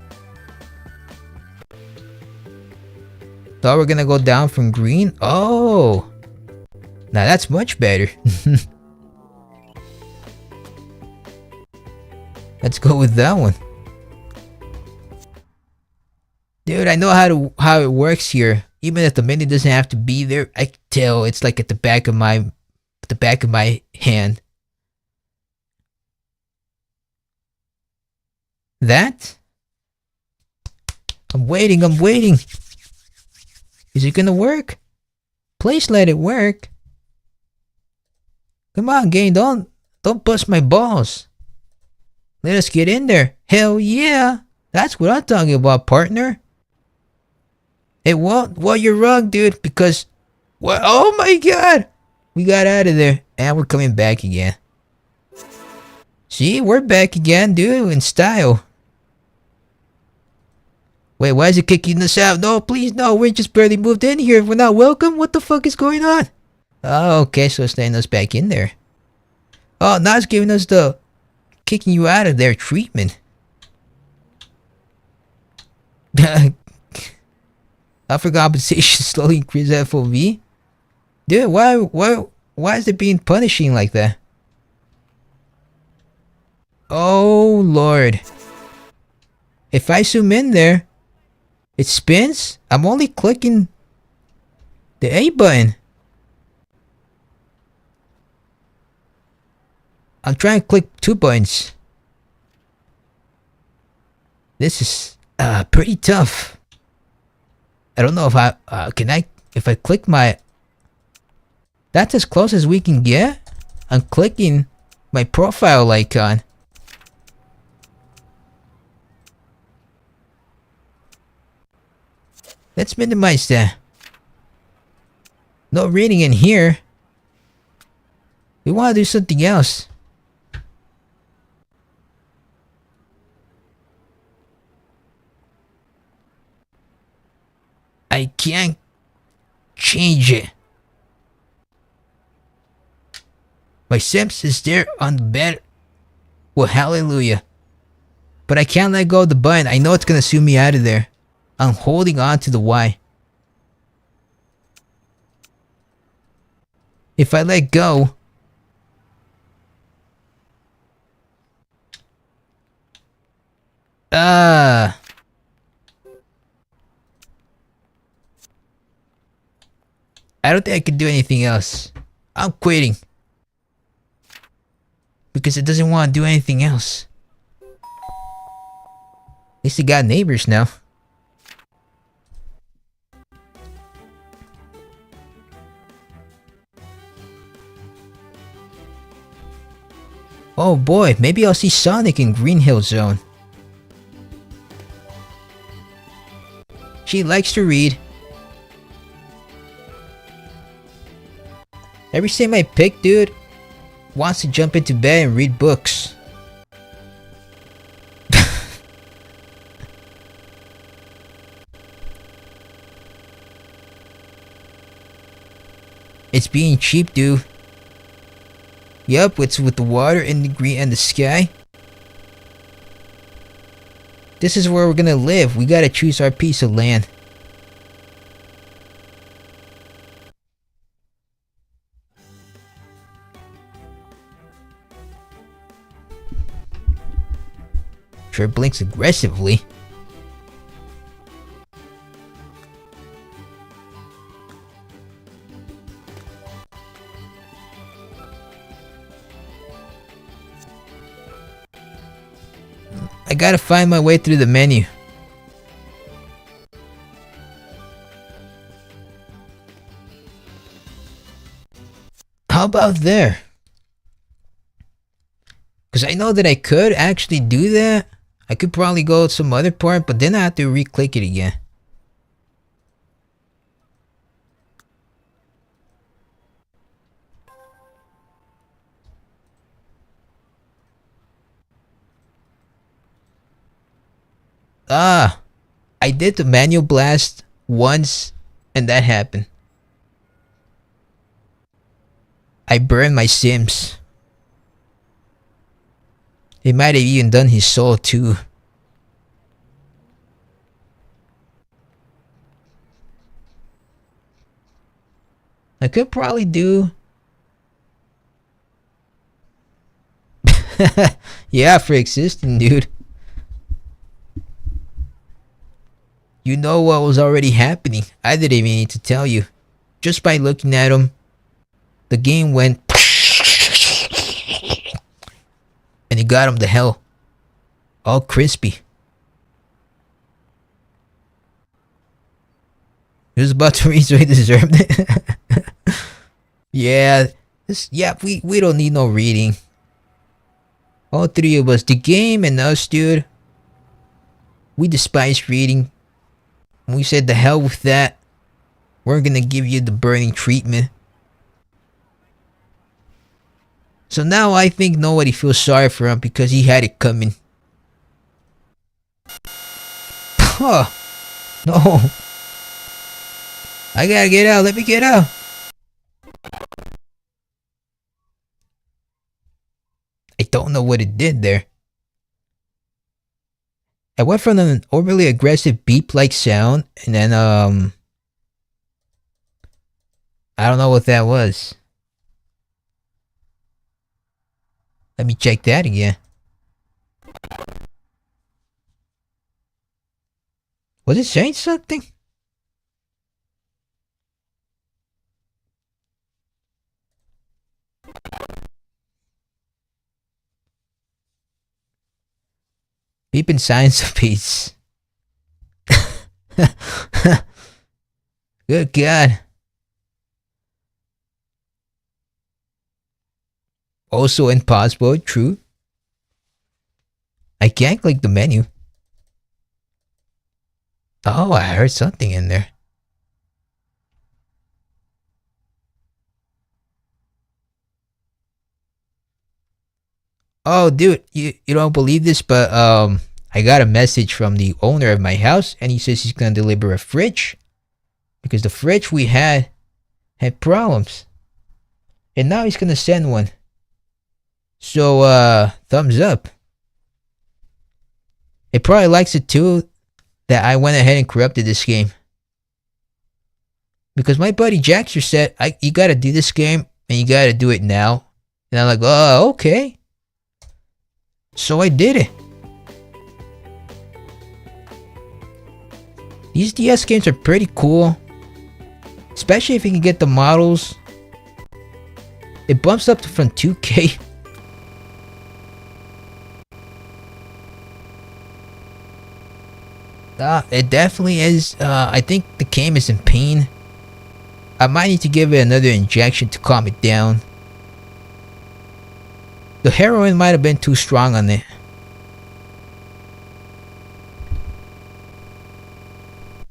Thought we're gonna go down from green. Oh, now that's much better. Let's go with that one. Dude, I know how it works here. Even if the menu doesn't have to be there, I can tell it's like at the back of my hand. That? I'm waiting. Is it gonna work? Please let it work. Come on, game, don't bust my balls. Let us get in there. Hell yeah. That's what I'm talking about, partner. It won't. Well, you're wrong, dude, because... What? Oh my god! We got out of there, and we're coming back again. See, we're back again, dude, in style. Wait, why is it kicking us out? No, please, no, we just barely moved in here. We're not welcome? What the fuck is going on? Oh, okay, so it's letting us back in there. Oh, now it's giving us the... kicking you out of there treatment. Offer compensation slowly increase FOV. Dude, why is it being punishing like that? Oh lord. If I zoom in there, it spins? I'm only clicking the A button. I'm trying to click 2 buttons. This is pretty tough. I don't know if if I click my... That's as close as we can get. I'm clicking my profile icon. Let's minimize that. No reading in here. We want to do something else. I can't change it. My Sims is there on the bed. Well, hallelujah. But I can't let go of the button. I know it's gonna zoom me out of there. I'm holding on to the Y. If I let go... I don't think I can do anything else. I'm quitting. Because it doesn't want to do anything else. At least it got neighbors now. Oh boy, maybe I'll see Sonic in Green Hill Zone. She likes to read. Every sim I pick, dude, wants to jump into bed and read books. It's being cheap, dude. Yup, it's with the water and the green and the sky. This is where we're gonna live. We gotta choose our piece of land. Sure blinks aggressively. I gotta find my way through the menu. How about there? Because I know that I could actually do that. I could probably go to some other part, but then I have to re-click it again. Ah, I did the manual blast once and that happened. I burned my Sims. He might have even done his soul too. I could probably do... Yeah, for existing, dude. You know what was already happening. I didn't even need to tell you. Just by looking at him, the game went... and it got him to hell. All crispy. He was about to read, so he deserved it. Yeah, we don't need no reading. All three of us, the game and us, dude. We despise reading. We said the hell with that. We're gonna give you the burning treatment. So now I think nobody feels sorry for him because he had it coming. Huh. No. I gotta get out. Let me get out. I don't know what it did there. I went from an overly aggressive beep-like sound, and then, I don't know what that was. Let me check that again. Was it saying something? Beeping signs of peace. Good God. Also impossible, true. I can't click the menu. Oh, I heard something in there. Oh, dude, you don't believe this, but I got a message from the owner of my house, and he says he's gonna deliver a fridge because the fridge we had problems, and now he's gonna send one. So thumbs up. He probably likes it too that I went ahead and corrupted this game, because my buddy Jackster said you gotta do this game and you gotta do it now, and I'm like, oh, okay. So I did it. These DS games are pretty cool, especially if you can get the models. It bumps up from 2K. It definitely is. I think the game is in pain. I might need to give it another injection to calm it down. The heroin might have been too strong on it.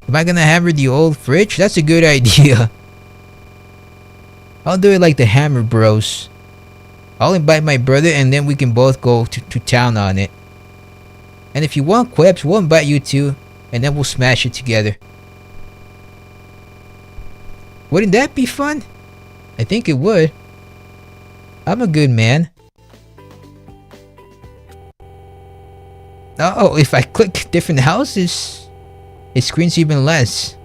Am I gonna hammer the old fridge? That's a good idea. I'll do it like the Hammer Bros. I'll invite my brother and then we can both go to town on it. And if you want Quebs, we'll invite you too, and then we'll smash it together. Wouldn't that be fun? I think it would. I'm a good man. Oh, if I click different houses, it screens even less.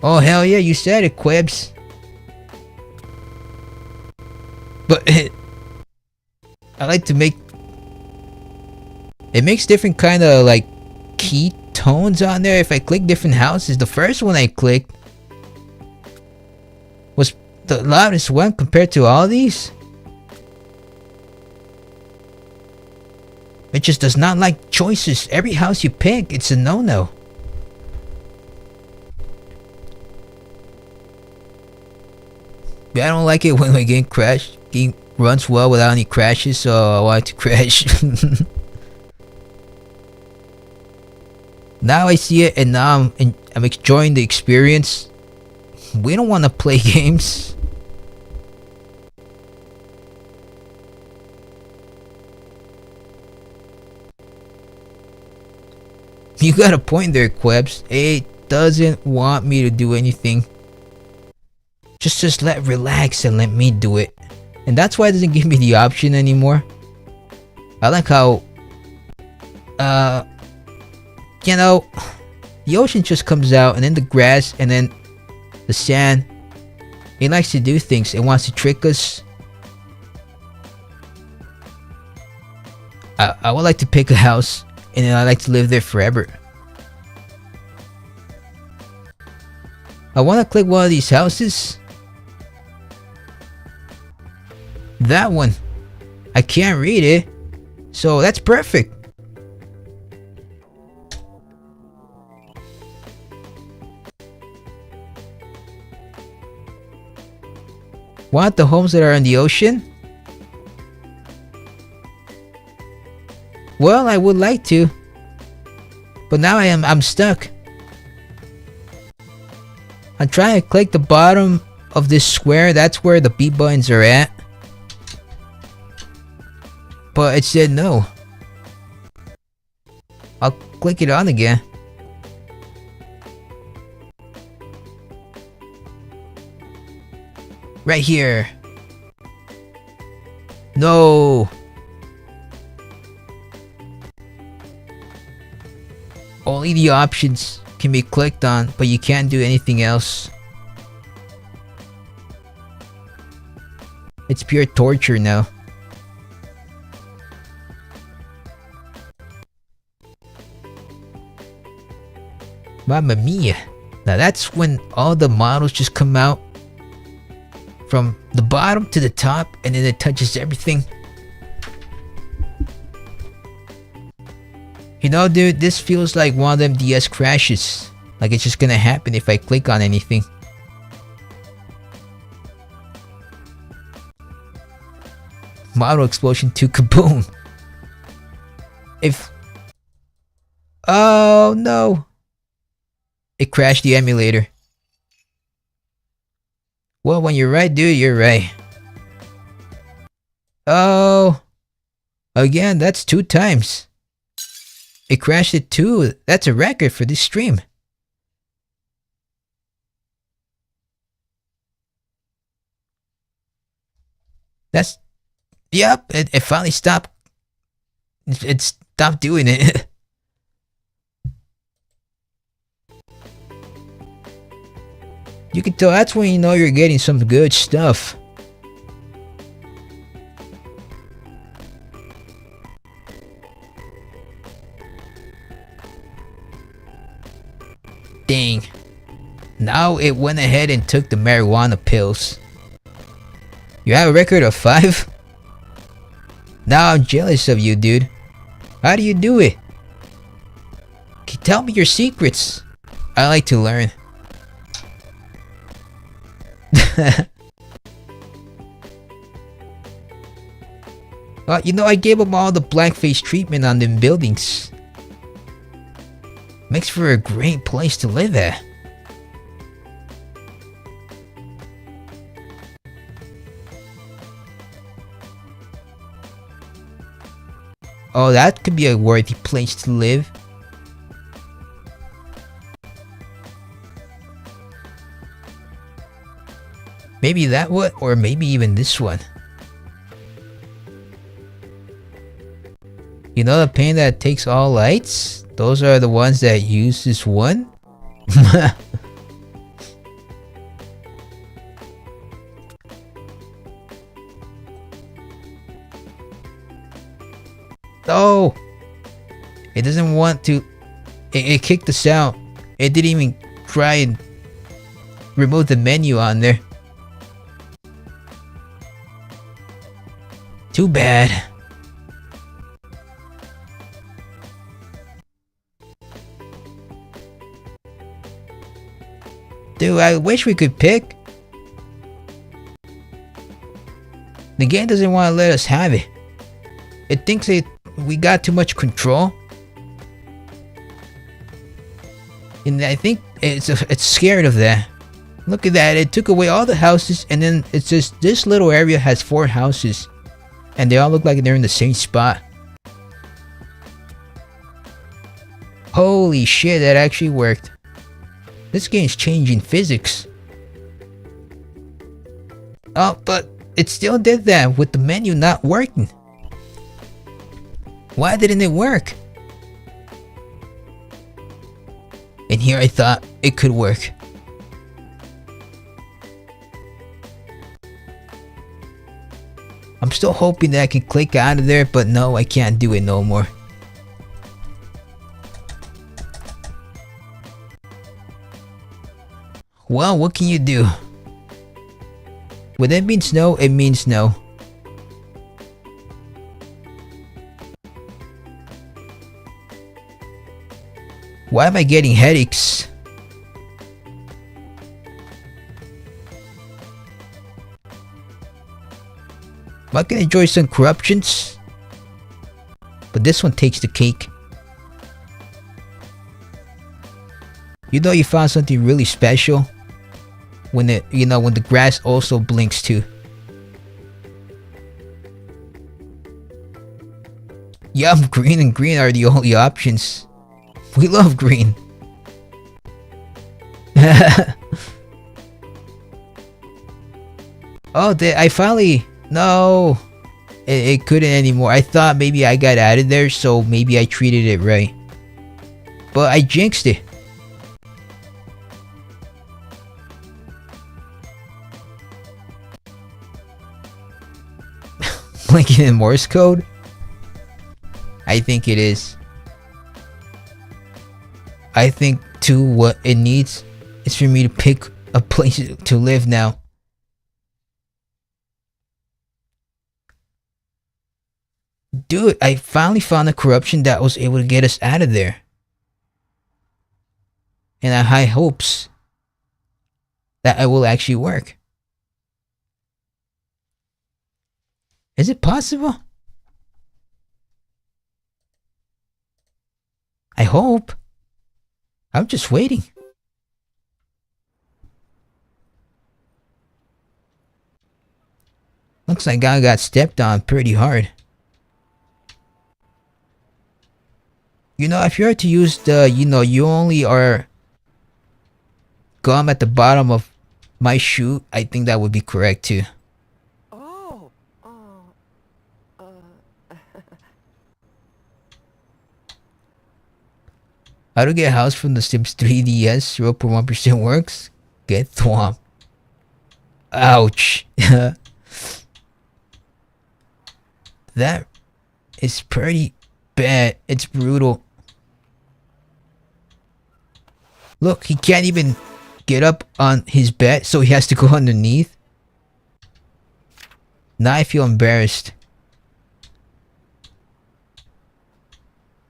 Oh hell yeah, you said it, Quebs. But I like to make... It makes different kind of like key tones on there if I click different houses. The first one I clicked was the loudest one compared to all these. It just does not like choices. Every house you pick, it's a no-no. Yeah, I don't like it when my game crashes. Game runs well without any crashes, so I want it to crash. Now I see it, and now I'm enjoying the experience. We don't want to play games. You got a point there, Quebs. It doesn't want me to do anything. Just relax and let me do it. And that's why it doesn't give me the option anymore. I like how you know, the ocean just comes out, and then the grass, and then the sand. It likes to do things. It wants to trick us. I would like to pick a house, and then I like to live there forever. I want to click one of these houses. That one. I can't read it, so that's perfect. Want the homes that are in the ocean? Well, I would like to, but now I'm stuck. I'm trying to click the bottom of this square. That's where the B buttons are at, but it said no. I'll click it on again. Right here. No. Only the options can be clicked on, but you can't do anything else. It's pure torture now. Mamma mia. Now that's when all the models just come out from the bottom to the top, and then it touches everything. You know, dude, this feels like one of them DS crashes. Like it's just gonna happen if I click on anything. Model explosion to kaboom. If... Oh no. It crashed the emulator. Well, when you're right, dude, you're right. Oh. Again, that's 2 times. It crashed it 2. That's a record for this stream. That's... Yep, it finally stopped. It stopped doing it. You can tell that's when you know you're getting some good stuff. Dang. Now it went ahead and took the marijuana pills. You have a record of 5? Now I'm jealous of you, dude. How do you do it? Tell me your secrets. I like to learn. You know, I gave them all the blackface treatment on them buildings. Makes for a great place to live at. Oh, that could be a worthy place to live. Maybe that one, or maybe even this one. You know the paint that takes all lights? Those are the ones that use this one? Oh! It doesn't want to... It kicked us out. It didn't even try and remove the menu on there. Too bad. Dude, I wish we could pick. The game doesn't want to let us have it. It thinks we got too much control. And I think it's scared of that. Look at that, it took away all the houses, and then it's just this little area has 4 houses. And they all look like they're in the same spot. Holy shit, that actually worked. This game's changing physics. Oh, but it still did that with the menu not working. Why didn't it work? And here I thought it could work. I'm still hoping that I can click out of there, but no, I can't do it no more. Well, what can you do? When it means no, it means no. Why am I getting headaches? Am I gonna enjoy some corruptions? But this one takes the cake. You know you found something really special when when the grass also blinks too. Yup, green and green are the only options. We love green. Oh, I finally... No! It couldn't anymore. I thought maybe I got out of there, so maybe I treated it right. But I jinxed it. Blinking in Morse code? I think it is. I think too what it needs is for me to pick a place to live now. Dude, I finally found a corruption that was able to get us out of there. And I have high hopes that it will actually work. Is it possible? I hope. I'm just waiting. Looks like I got stepped on pretty hard. You know, if you were to use the, you only are gum at the bottom of my shoe, I think that would be correct too. How to get a house from the Sims 3DS? 0.1% works? Get thwomp. Ouch. That is pretty bad. It's brutal. Look, he can't even get up on his bed, so he has to go underneath. Now I feel embarrassed.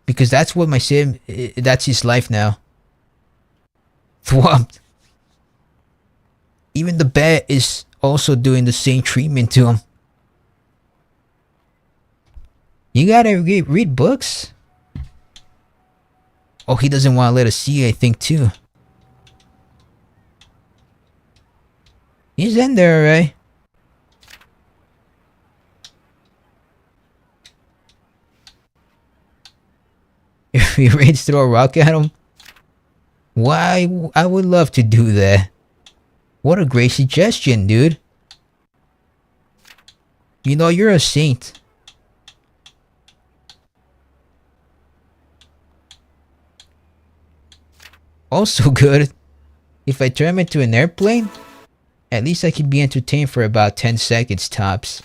Because that's what my sim... That's his life now. Thwomped. Even the bed is also doing the same treatment to him. You gotta read books? Oh, he doesn't want to let us see, I think, too. He's in there, right? If we raids throw a rock at him? Why? I would love to do that. What a great suggestion, dude. You know, you're a saint. Also good, if I turn him into an airplane, at least I can be entertained for about 10 seconds tops.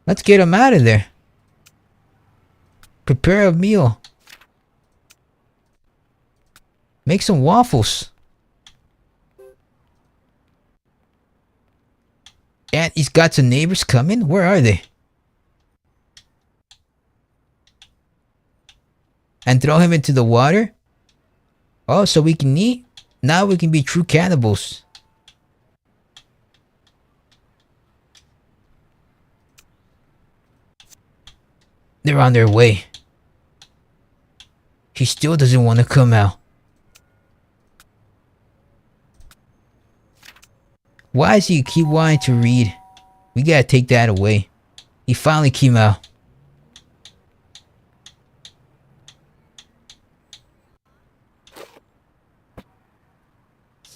Let's get him out of there. Prepare a meal. Make some waffles. And he's got some neighbors coming? Where are they? And throw him into the water? Oh, so we can eat? Now we can be true cannibals. They're on their way. He still doesn't want to come out. Why does he keep wanting to read? We gotta take that away. He finally came out.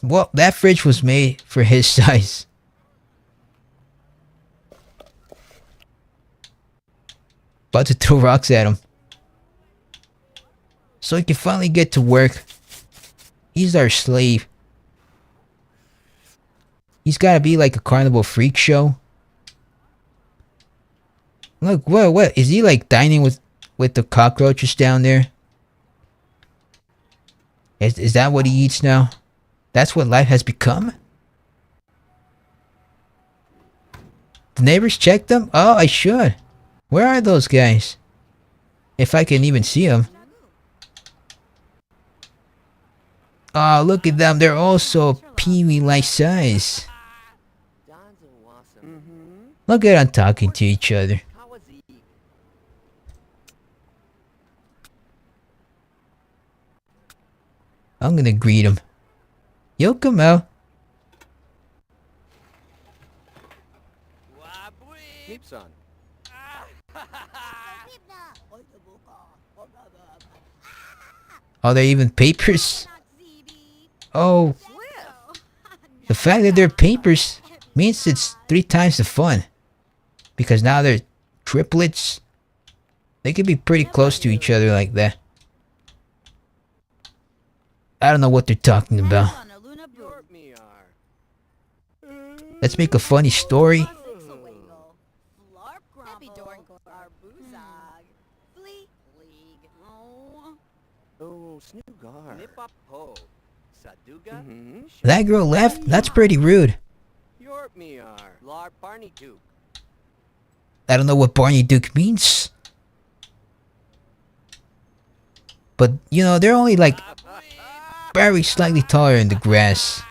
Well, that fridge was made for his size. About to throw rocks at him. So he can finally get to work. He's our slave. He's gotta be like a carnival freak show. Look, what? Is he like dining with the cockroaches down there? Is that what he eats now? That's what life has become? The neighbors checked them? Oh, I should. Where are those guys? If I can even see them. Oh, look at them. They're all so peewee-like size. Look at them talking to each other. I'm gonna greet him. Yo, come out. Are there even papers? Oh. The fact that they're papers means it's 3 times the fun. Because now they're triplets. They could be pretty close to each other like that. I don't know what they're talking about. Let's make a funny story. That girl left? That's pretty rude. I don't know what Barney Duke means. But, you know, they're only like very slightly taller in the grass.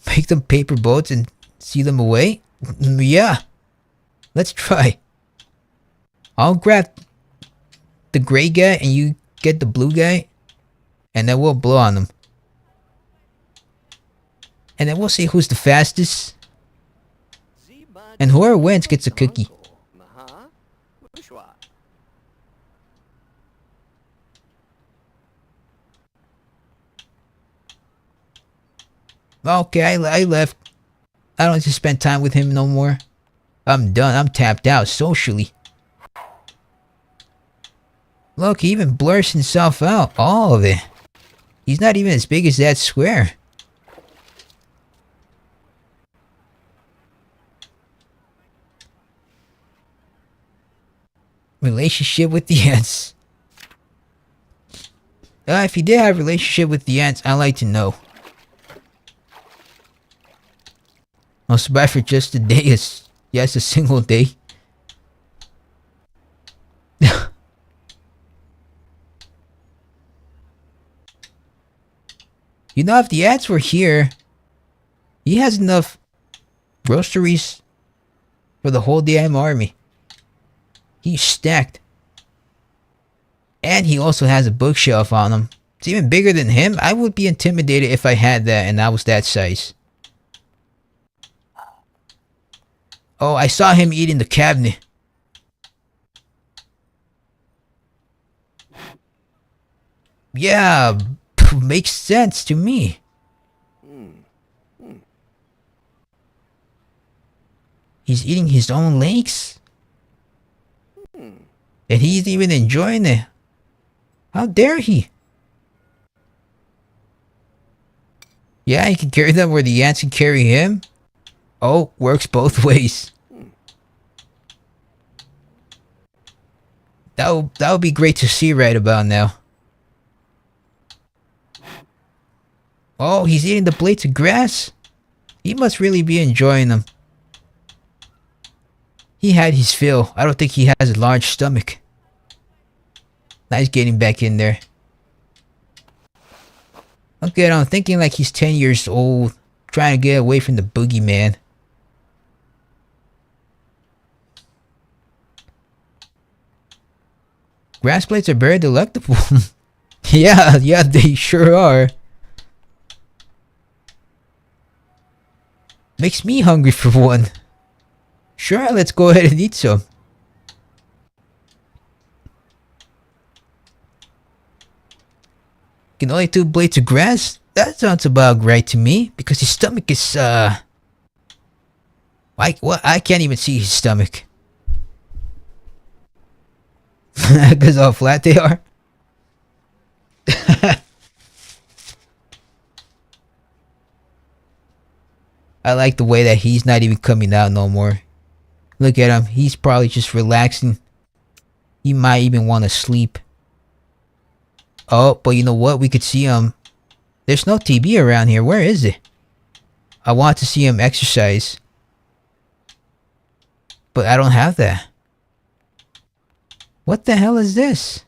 Make them paper boats and see them away? Yeah. Let's try. I'll grab the gray guy and you get the blue guy. And then we'll blow on them. And then we'll see who's the fastest. And whoever wins gets a cookie. Okay, I left. I don't need to spend time with him no more. I'm done. I'm tapped out socially. Look, he even blurs himself out. All of it. He's not even as big as that square. Relationship with the ants. If he did have a relationship with the ants, I'd like to know. I'll survive for just a day. Yes, a single day. You know, if the ants were here, he has enough groceries for the whole damn army. He's stacked. And he also has a bookshelf on him. It's even bigger than him. I would be intimidated if I had that and I was that size. Oh, I saw him eating the cabinet. Yeah, makes sense to me. He's eating his own legs? And he's even enjoying it. How dare he? Yeah, he can carry them where the ants can carry him. Oh, works both ways. That would be great to see right about now. Oh, he's eating the blades of grass? He must really be enjoying them. He had his fill. I don't think he has a large stomach. Nice getting back in there. Okay, I'm thinking like he's 10 years old, trying to get away from the boogeyman. Grass blades are very delectable. yeah, they sure are. Makes me hungry for one. Sure, let's go ahead and eat some. Can only 2 blades of grass? That sounds about right to me, because his stomach is, I can't even see his stomach. Because how flat they are? I like the way that he's not even coming out no more. Look at him, he's probably just relaxing. He might even want to sleep. Oh, but you know what? We could see him. There's no TV around here. Where is it? I want to see him exercise. But I don't have that. What the hell is this?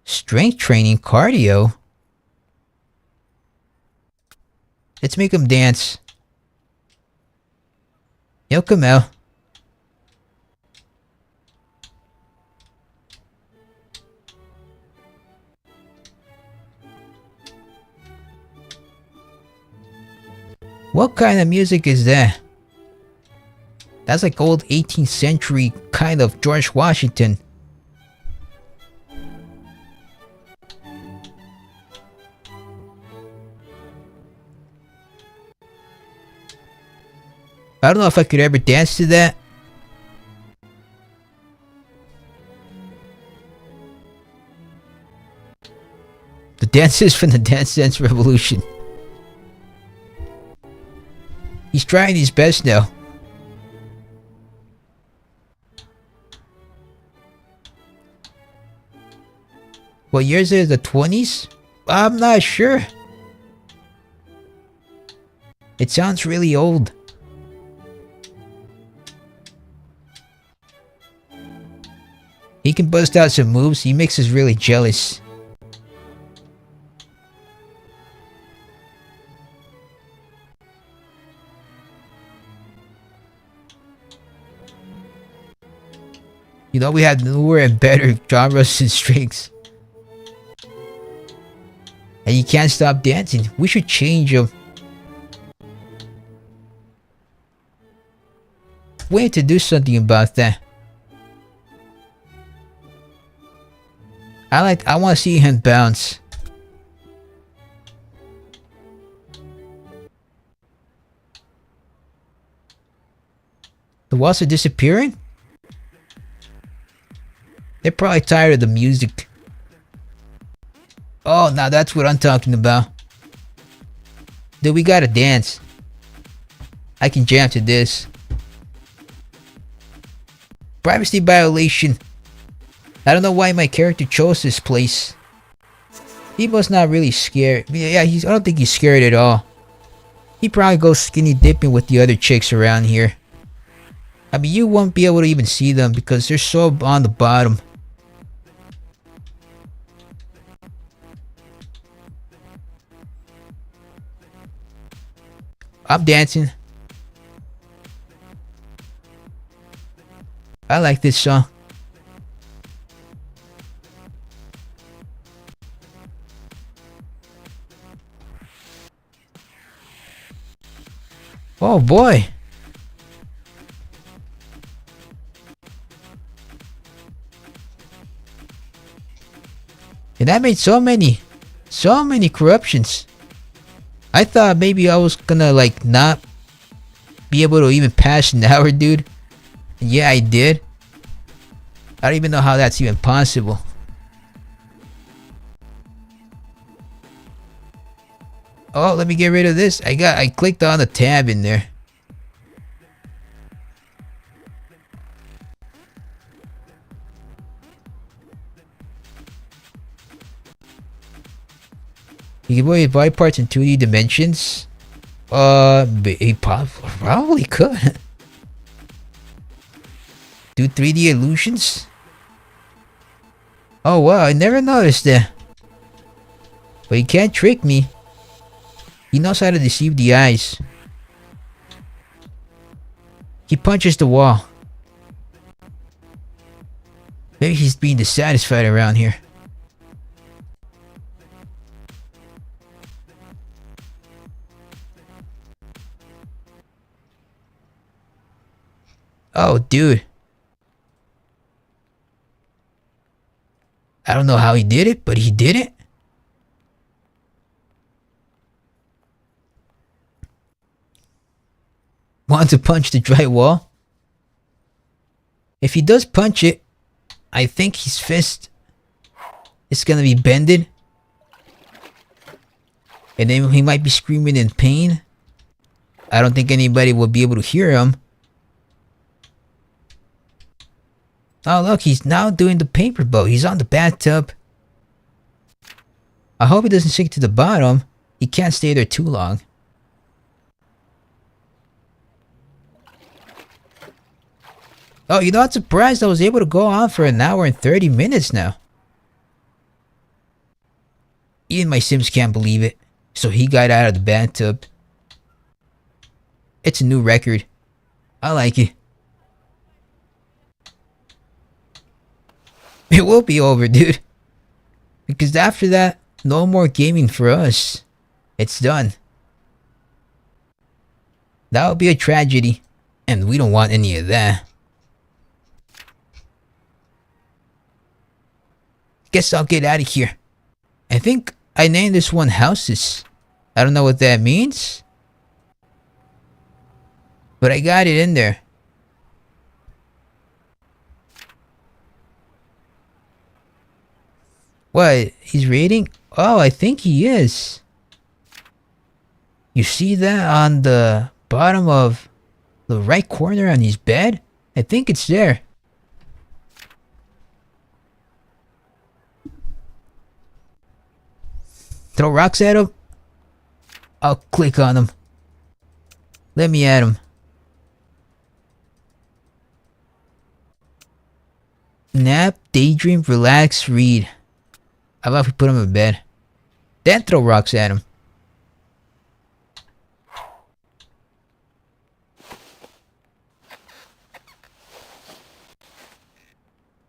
Strength training, cardio. Let's make him dance. Yo, come out. What kind of music is that? That's like old 18th century kind of George Washington. I don't know if I could ever dance to that. The dances from the Dance Dance Revolution. He's trying his best now. What years is it? The 20s? I'm not sure. It sounds really old. He can bust out some moves. He makes us really jealous. You know, we have newer and better genres and strings. And you can't stop dancing. We should change them. We need to do something about that. I want to see him bounce. The walls are disappearing? They're probably tired of the music. Oh, now that's what I'm talking about. Dude, we gotta dance. I can jam to this. Privacy violation. I don't know why my character chose this place. He must not really scared. Yeah, I don't think he's scared at all. He probably goes skinny dipping with the other chicks around here. I mean, you won't be able to even see them because they're so on the bottom. I'm dancing. I like this song. Oh boy. And I made so many corruptions. I thought maybe I was gonna like not be able to even pass an hour, dude. And yeah, I did. I don't even know how that's even possible. Oh, let me get rid of this. I clicked on the tab in there. You can avoid parts in 2D dimensions. He probably could. Do 3D illusions? Oh wow, I never noticed that. But he can't trick me. He knows how to deceive the eyes. He punches the wall. Maybe he's being dissatisfied around here. Oh, dude. I don't know how he did it, but he did it. Want to punch the dry wall? If he does punch it, I think his fist is gonna be bended. And then he might be screaming in pain. I don't think anybody will be able to hear him. Oh look, he's now doing the paper boat. He's on the bathtub. I hope he doesn't sink to the bottom. He can't stay there too long. Oh, you know, I'm surprised I was able to go on for an hour and 30 minutes now. Even my Sims can't believe it. So he got out of the bathtub. It's a new record. I like it. It will be over, dude. Because after that, no more gaming for us. It's done. That would be a tragedy. And we don't want any of that. Guess I'll get out of here. I think I named this one houses. I don't know what that means. But I got it in there. What? He's reading? Oh, I think he is. You see that on the bottom of the right corner on his bed? I think it's there. Throw rocks at him? I'll click on him. Let me at him. Nap, daydream, relax, read. How about if we put him in bed? Then throw rocks at him.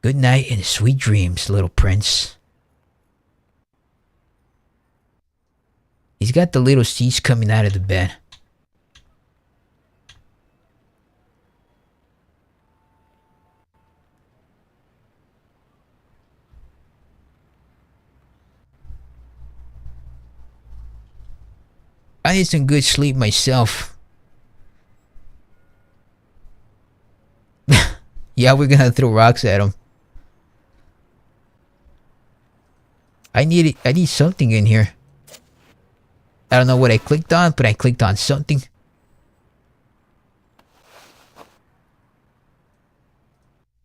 Good night and sweet dreams, little prince. He's got the little seeds coming out of the bed. I need some good sleep myself. Yeah, we're gonna throw rocks at him. I need something in here. I don't know what I clicked on, but I clicked on something.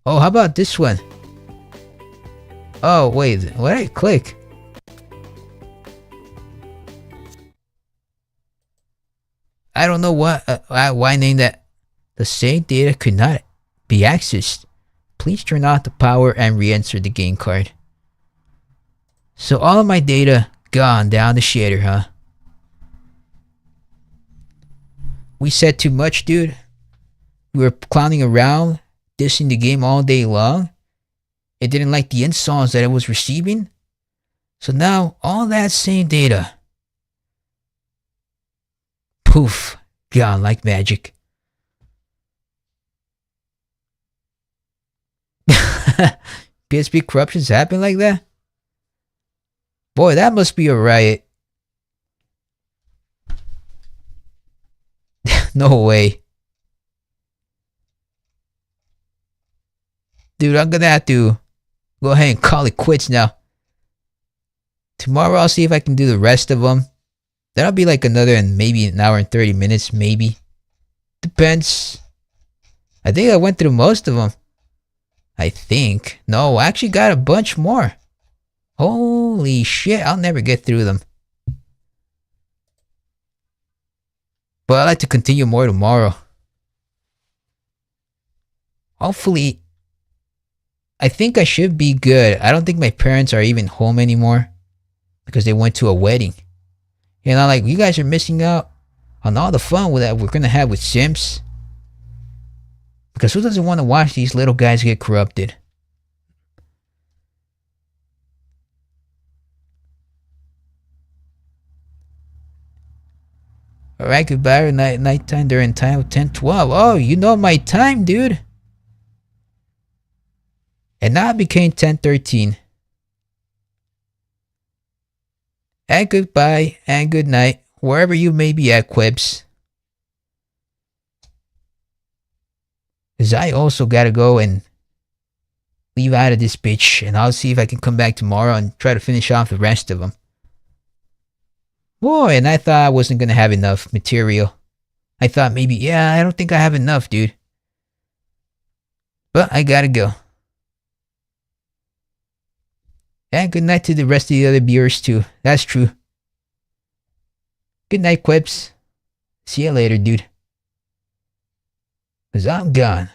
Oh, how about this one? Oh, wait, what did I click? I don't know why I named that. The saved data could not be accessed. Please turn off the power and re-enter the game card. So all of my data gone down the shitter, huh? We said too much, dude. We were clowning around, dissing the game all day long. It didn't like the installs that it was receiving. So now all that same data, poof, gone like magic. PSP corruptions happen like that? Boy, that must be a riot. No way. Dude, I'm gonna have to go ahead and call it quits now. Tomorrow I'll see if I can do the rest of them. That'll be like another maybe an hour and 30 minutes, maybe. Depends. I think I went through most of them. I think. No, I actually got a bunch more. Holy shit, I'll never get through them. But I'd like to continue more tomorrow. Hopefully, I think I should be good. I don't think my parents are even home anymore because they went to a wedding. You know, like, you guys are missing out on all the fun that we're gonna have with Sims. Because who doesn't want to watch these little guys get corrupted? Alright, goodbye. Nighttime during time of 10:12. Oh, you know my time, dude. And now it became 10:13. And goodbye and good night, wherever you may be at, Quibs. Because I also gotta go and leave out of this bitch, and I'll see if I can come back tomorrow and try to finish off the rest of them. Boy, and I thought I wasn't gonna have enough material. I thought maybe, yeah, I don't think I have enough, dude. But I gotta go. And good night to the rest of the other viewers too. That's true. Good night, Quibs. See you later, dude. 'Cause I'm gone.